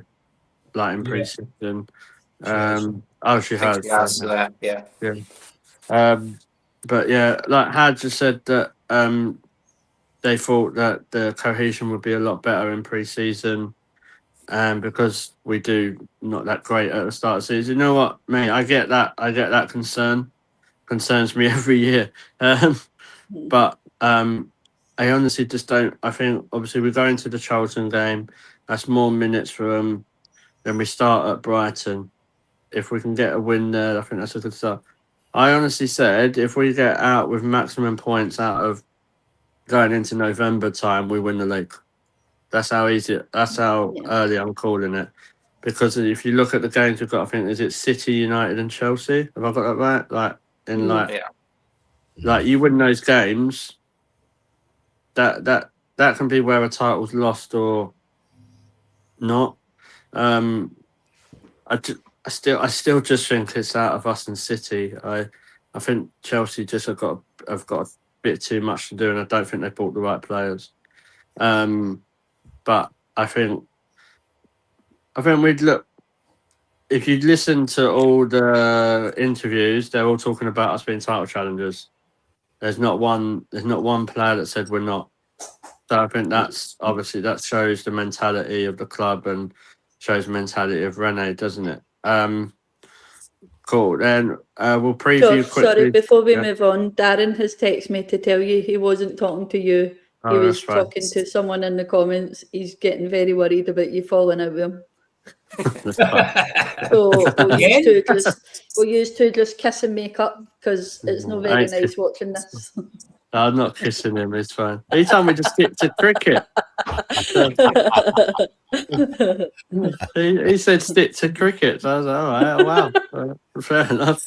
Like in pre-season. She has. Yeah. But yeah, like Had just said that they thought that the cohesion would be a lot better in pre-season, because we do not that great at the start of the season. You know what, mate? I get that concern. Concerns me every year. But I honestly just don't. I think obviously we go into the Charlton game. That's more minutes for them. Then we start at Brighton. If we can get a win there, I think that's a good start. I honestly said if we get out with maximum points out of going into November time, we win the league. That's how easy. That's how early I'm calling it. Because if you look at the games we've got, I think is it City, United, and Chelsea. Have I got that right? Like you win those games, that can be where a title's lost or not. I still just think it's out of us and City. I think Chelsea just have got a bit too much to do, and I don't think they bought the right players. But I think we'd look. If you listen to all the interviews, they're all talking about us being title challengers. There's not one player that said we're not. So I think that's obviously that shows the mentality of the club and shows the mentality of Renee, doesn't it? Cool. Then we'll preview quickly. Sorry, before we move on, Darren has texted me to tell you he wasn't talking to you. He was talking to someone in the comments. He's getting very worried about you falling out with him. So we'll use to just kiss and make up, because it's not very nice watching this. I'm not kissing him, it's fine. He told me to stick to cricket. he said stick to cricket. So I was like, all right, wow. Fair enough.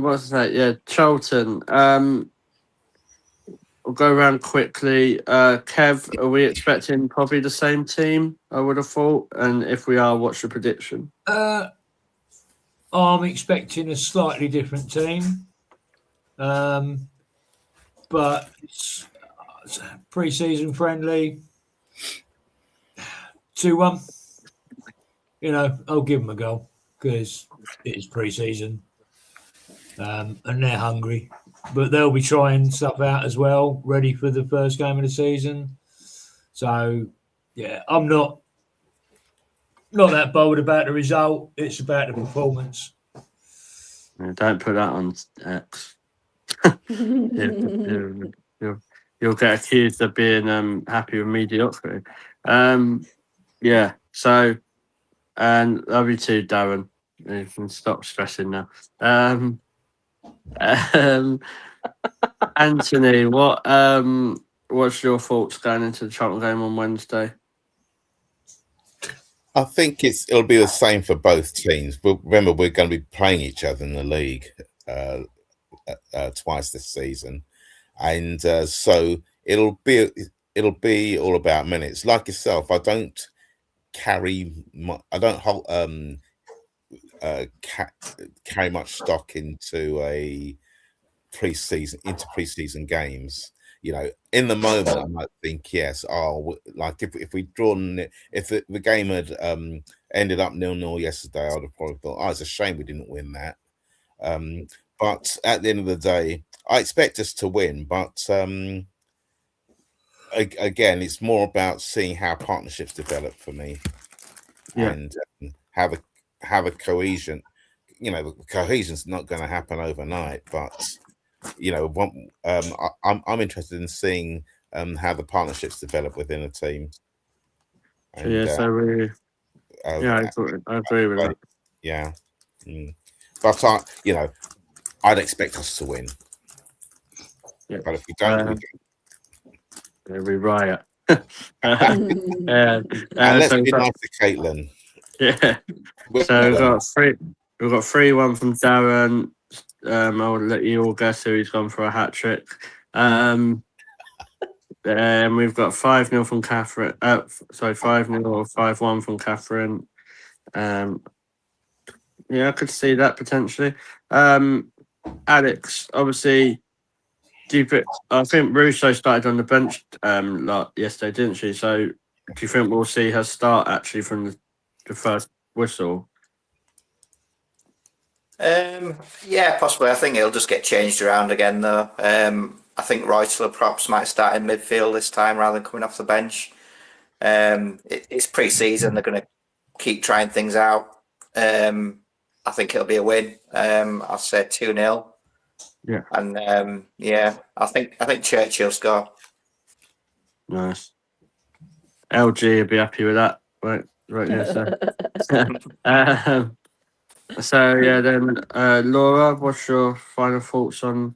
What's that? Yeah, Charlton. we'll go around quickly. Kev, are we expecting probably the same team? I would have thought. And if we are, what's your prediction? I'm expecting a slightly different team, but it's pre-season friendly. 2-1. You know, I'll give them a goal because it is pre-season, and they're hungry. But they'll be trying stuff out as well, ready for the first game of the season. So, yeah, I'm not that bold about the result. It's about the performance. Yeah, don't put that on X. You'll get accused of being happy with mediocrity. Yeah. So, and love you too, Darren. You can stop stressing now. Anthony, what's your thoughts going into the Charlton game on Wednesday? I think it'll be the same for both teams. But remember, we're going to be playing each other in the league twice this season, and so it'll be all about minutes. Like yourself, I don't carry much stock into preseason games. You know, in the moment, I might think, yes, like if we'd drawn it, if the game had ended up 0-0 yesterday, I'd have probably thought, it's a shame we didn't win that. But at the end of the day, I expect us to win. But again, it's more about seeing how partnerships develop for me, and have a cohesion. You know, the cohesion's not going to happen overnight, but you know, I'm interested in seeing how the partnerships develop within a team. And, I agree with that. Yeah, but I'd expect us to win. Yeah. But if we don't, we riot. and let's be nice to Caitlin. Yeah. So we've got 3-1 from Darren. I'll let you all guess who he's gone for a hat trick. And we've got 5-0 from Catherine. 5-0 or 5-1 from Catherine. Yeah, I could see that potentially. Alex, obviously, I think Russo started on the bench yesterday, didn't she? So, do you think we'll see her start actually from the first whistle? Yeah, possibly. I think it'll just get changed around again, though. I think Reuteler perhaps might start in midfield this time rather than coming off the bench. It's pre-season; they're going to keep trying things out. I think it'll be a win. I'll say 2-0. Yeah, and I think Churchill score. Nice. LG would be happy with that, right? Yeah. So yeah, then Laura, what's your final thoughts on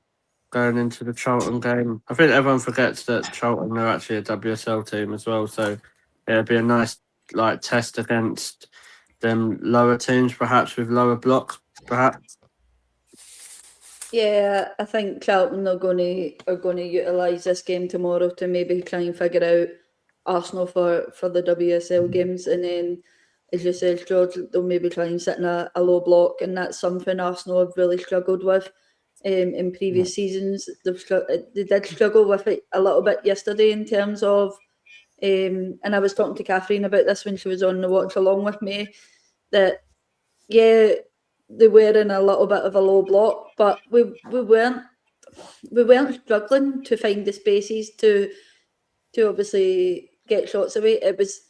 going into the Charlton game? I think everyone forgets that Charlton are actually a WSL team as well, so it'd be a nice test against them lower teams, perhaps with lower blocks, perhaps. Yeah, I think Charlton are going to utilise this game tomorrow to maybe try and figure out Arsenal for the WSL games, and then, as you said, George, they'll maybe try and sit in a low block, and that's something Arsenal have really struggled with in previous seasons. They did struggle with it a little bit yesterday in terms of, and I was talking to Catherine about this when she was on the watch along with me, that they were in a little bit of a low block, but we weren't struggling to find the spaces to obviously get shots away. It was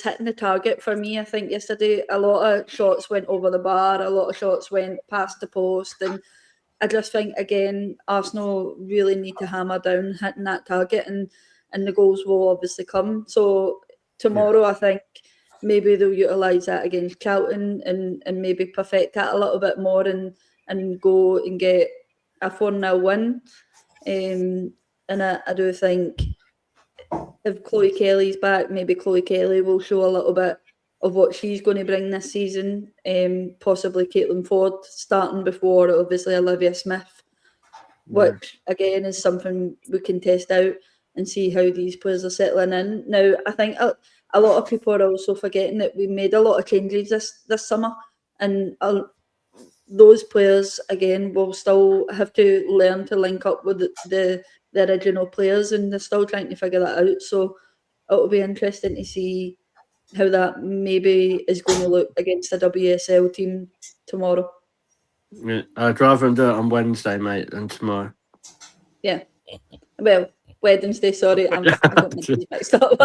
hitting the target for me. I think yesterday a lot of shots went over the bar, a lot of shots went past the post, and I just think again Arsenal really need to hammer down hitting that target, and the goals will obviously come. So tomorrow, I think maybe they'll utilise that against Charlton and maybe perfect that a little bit more and go and get a 4-0 win. And I do think if Chloe Kelly's back, maybe Chloe Kelly will show a little bit of what she's going to bring this season. Possibly Caitlin Ford starting before obviously Olivia Smith. which again is something we can test out and see how these players are settling in. Now, I think a lot of people are also forgetting that we made a lot of changes this summer, and those players again will still have to learn to link up with the original players, and they're still trying to figure that out. So it'll be interesting to see how that maybe is going to look against the WSL team tomorrow. Yeah, I'd rather do it on Wednesday, mate, than tomorrow. Yeah. Well, Wednesday, sorry, I got my days mixed up.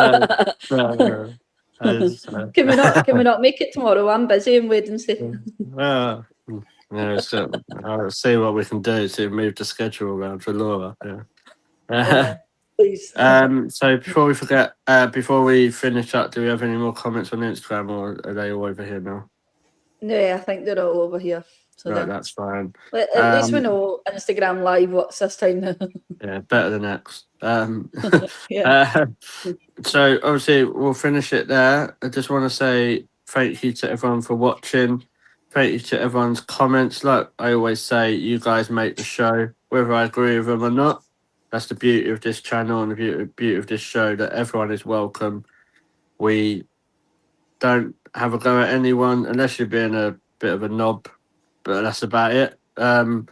Can we not make it tomorrow? I'm busy on Wednesday. Yeah, so I'll see what we can do to move the schedule around for Laura. Yeah. Please. So before we forget, before we finish up, do we have any more comments on Instagram, or are they all over here now? No, I think they're all over here. So Right, that's fine. at least we know Instagram Live what's this time now. Yeah, better than X. Yeah. So obviously we'll finish it there. I just want to say thank you to everyone for watching. Thank you to everyone's comments. Like I always say, you guys make the show, whether I agree with them or not. That's the beauty of this channel and the beauty of this show, that everyone is welcome. We don't have a go at anyone unless you're being a bit of a knob, but that's about it. And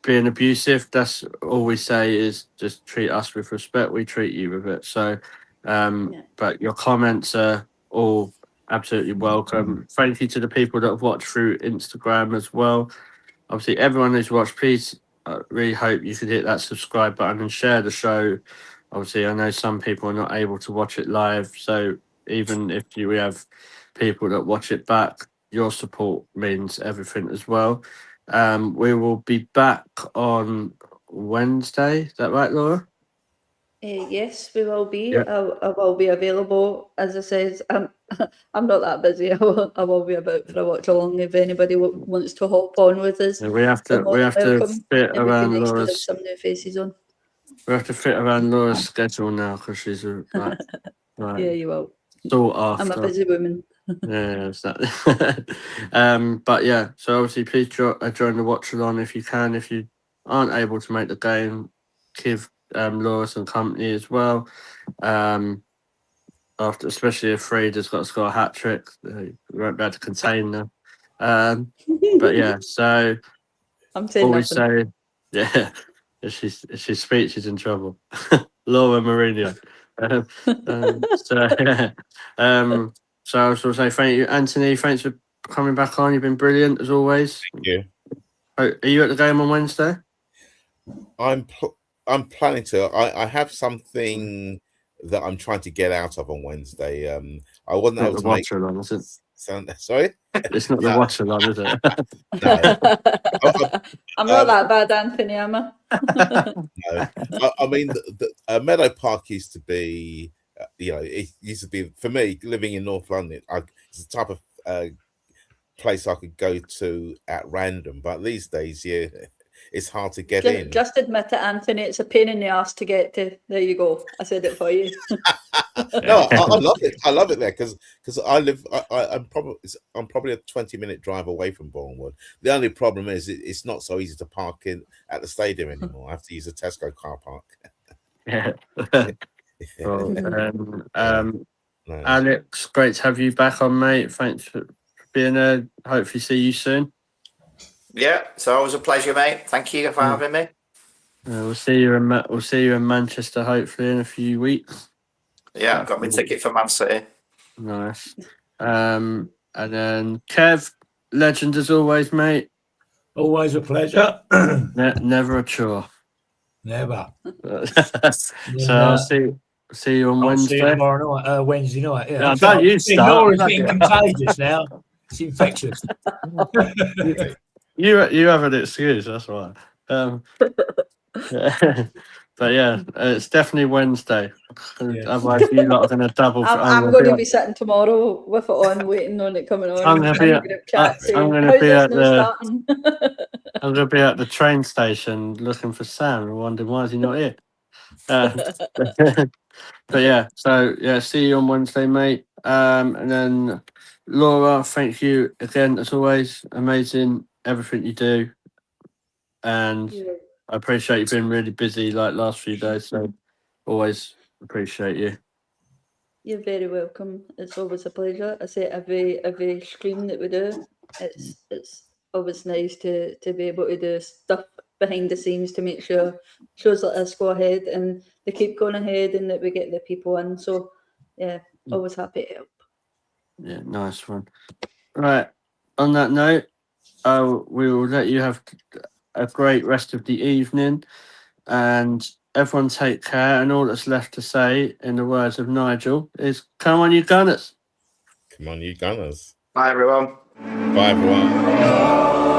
being abusive, that's all we say is just treat us with respect. We treat you with it. So, but your comments are all absolutely welcome. Thank you to the people that have watched through Instagram as well. Obviously, everyone who's watched, please, I really hope you could hit that subscribe button and share the show. Obviously, I know some people are not able to watch it live. So even if we have people that watch it back, your support means everything as well. We will be back on Wednesday. Is that right, Laura? Yes, we will be. Yeah. I will be available. As I said, I'm not that busy. I will be about for a watch along if anybody wants to hop on with us. Yeah, we have to fit It would be around nice to have Laura's. some new faces on. We have to fit around Laura's schedule now because she's like Yeah, you will. sought after. I'm a busy woman. Yeah, exactly. But yeah, so obviously please join the watch along if you can. If you aren't able to make the game, give Laura some company as well. After, especially if Frieda's got to score a hat trick, we won't be able to contain them. But yeah, so I'm saying always nothing. say, yeah, if she speaks, she's in trouble. Laura Mourinho. So I was going to say thank you, Anthony. Thanks for coming back on. You've been brilliant as always. Thank you. Are you at the game on Wednesday? I'm planning to. I have something that I'm trying to get out of on Wednesday. I wasn't able to make. Along, is it? Sorry, it's not the watch along, is it? No. I'm not that bad, Anthony, am I? No. I mean, the Meadow Park used to be, it used to be, for me, living in North London, it's the type of place I could go to at random. But these days, yeah, it's hard to get in. Just admit it, Anthony. It's a pain in the ass to get to. There you go. I said it for you. No, I love it. I love it there because I live. I'm probably a 20-minute drive away from Bournemouth. The only problem is it's not so easy to park in at the stadium anymore. I have to use a Tesco car park. Yeah. Well, Alex, great to have you back on, mate. Thanks for being there. Hopefully, see you soon. Yeah, it's always a pleasure, mate. Thank you for having me. We'll see you in Manchester hopefully in a few weeks. Yeah, I've got my ticket for Man City. Nice. And then Kev, legend as always, mate. Always a pleasure. Never a chore. Never. So I'll see you on Wednesday. See you tomorrow night, Wednesday night. Yeah. No, don't you start. Laura's getting contagious now. It's infectious. You have an excuse, that's why. But yeah, it's definitely Wednesday. Yeah. Otherwise, you lot are going to double. I'm going to be sitting tomorrow with it on, waiting on it coming on. I'm going to be at the train station looking for Sam and wondering why is he not here. But yeah, so yeah, see you on Wednesday, mate. And then Laura, thank you again as always. Amazing everything you do. and I appreciate you being really busy like last few days. So always appreciate you. You're very welcome. It's always a pleasure. I say every stream that we do, it's always nice to be able to do stuff behind the scenes to make sure shows like this go ahead and they keep going ahead and that we get the people in. So yeah, always happy to help. Yeah, nice one. Right. On that note, we will let you have a great rest of the evening, and everyone take care. And all that's left to say, in the words of Nigel, is come on, you Gunners. Come on, you Gunners. Bye, everyone. Bye, everyone.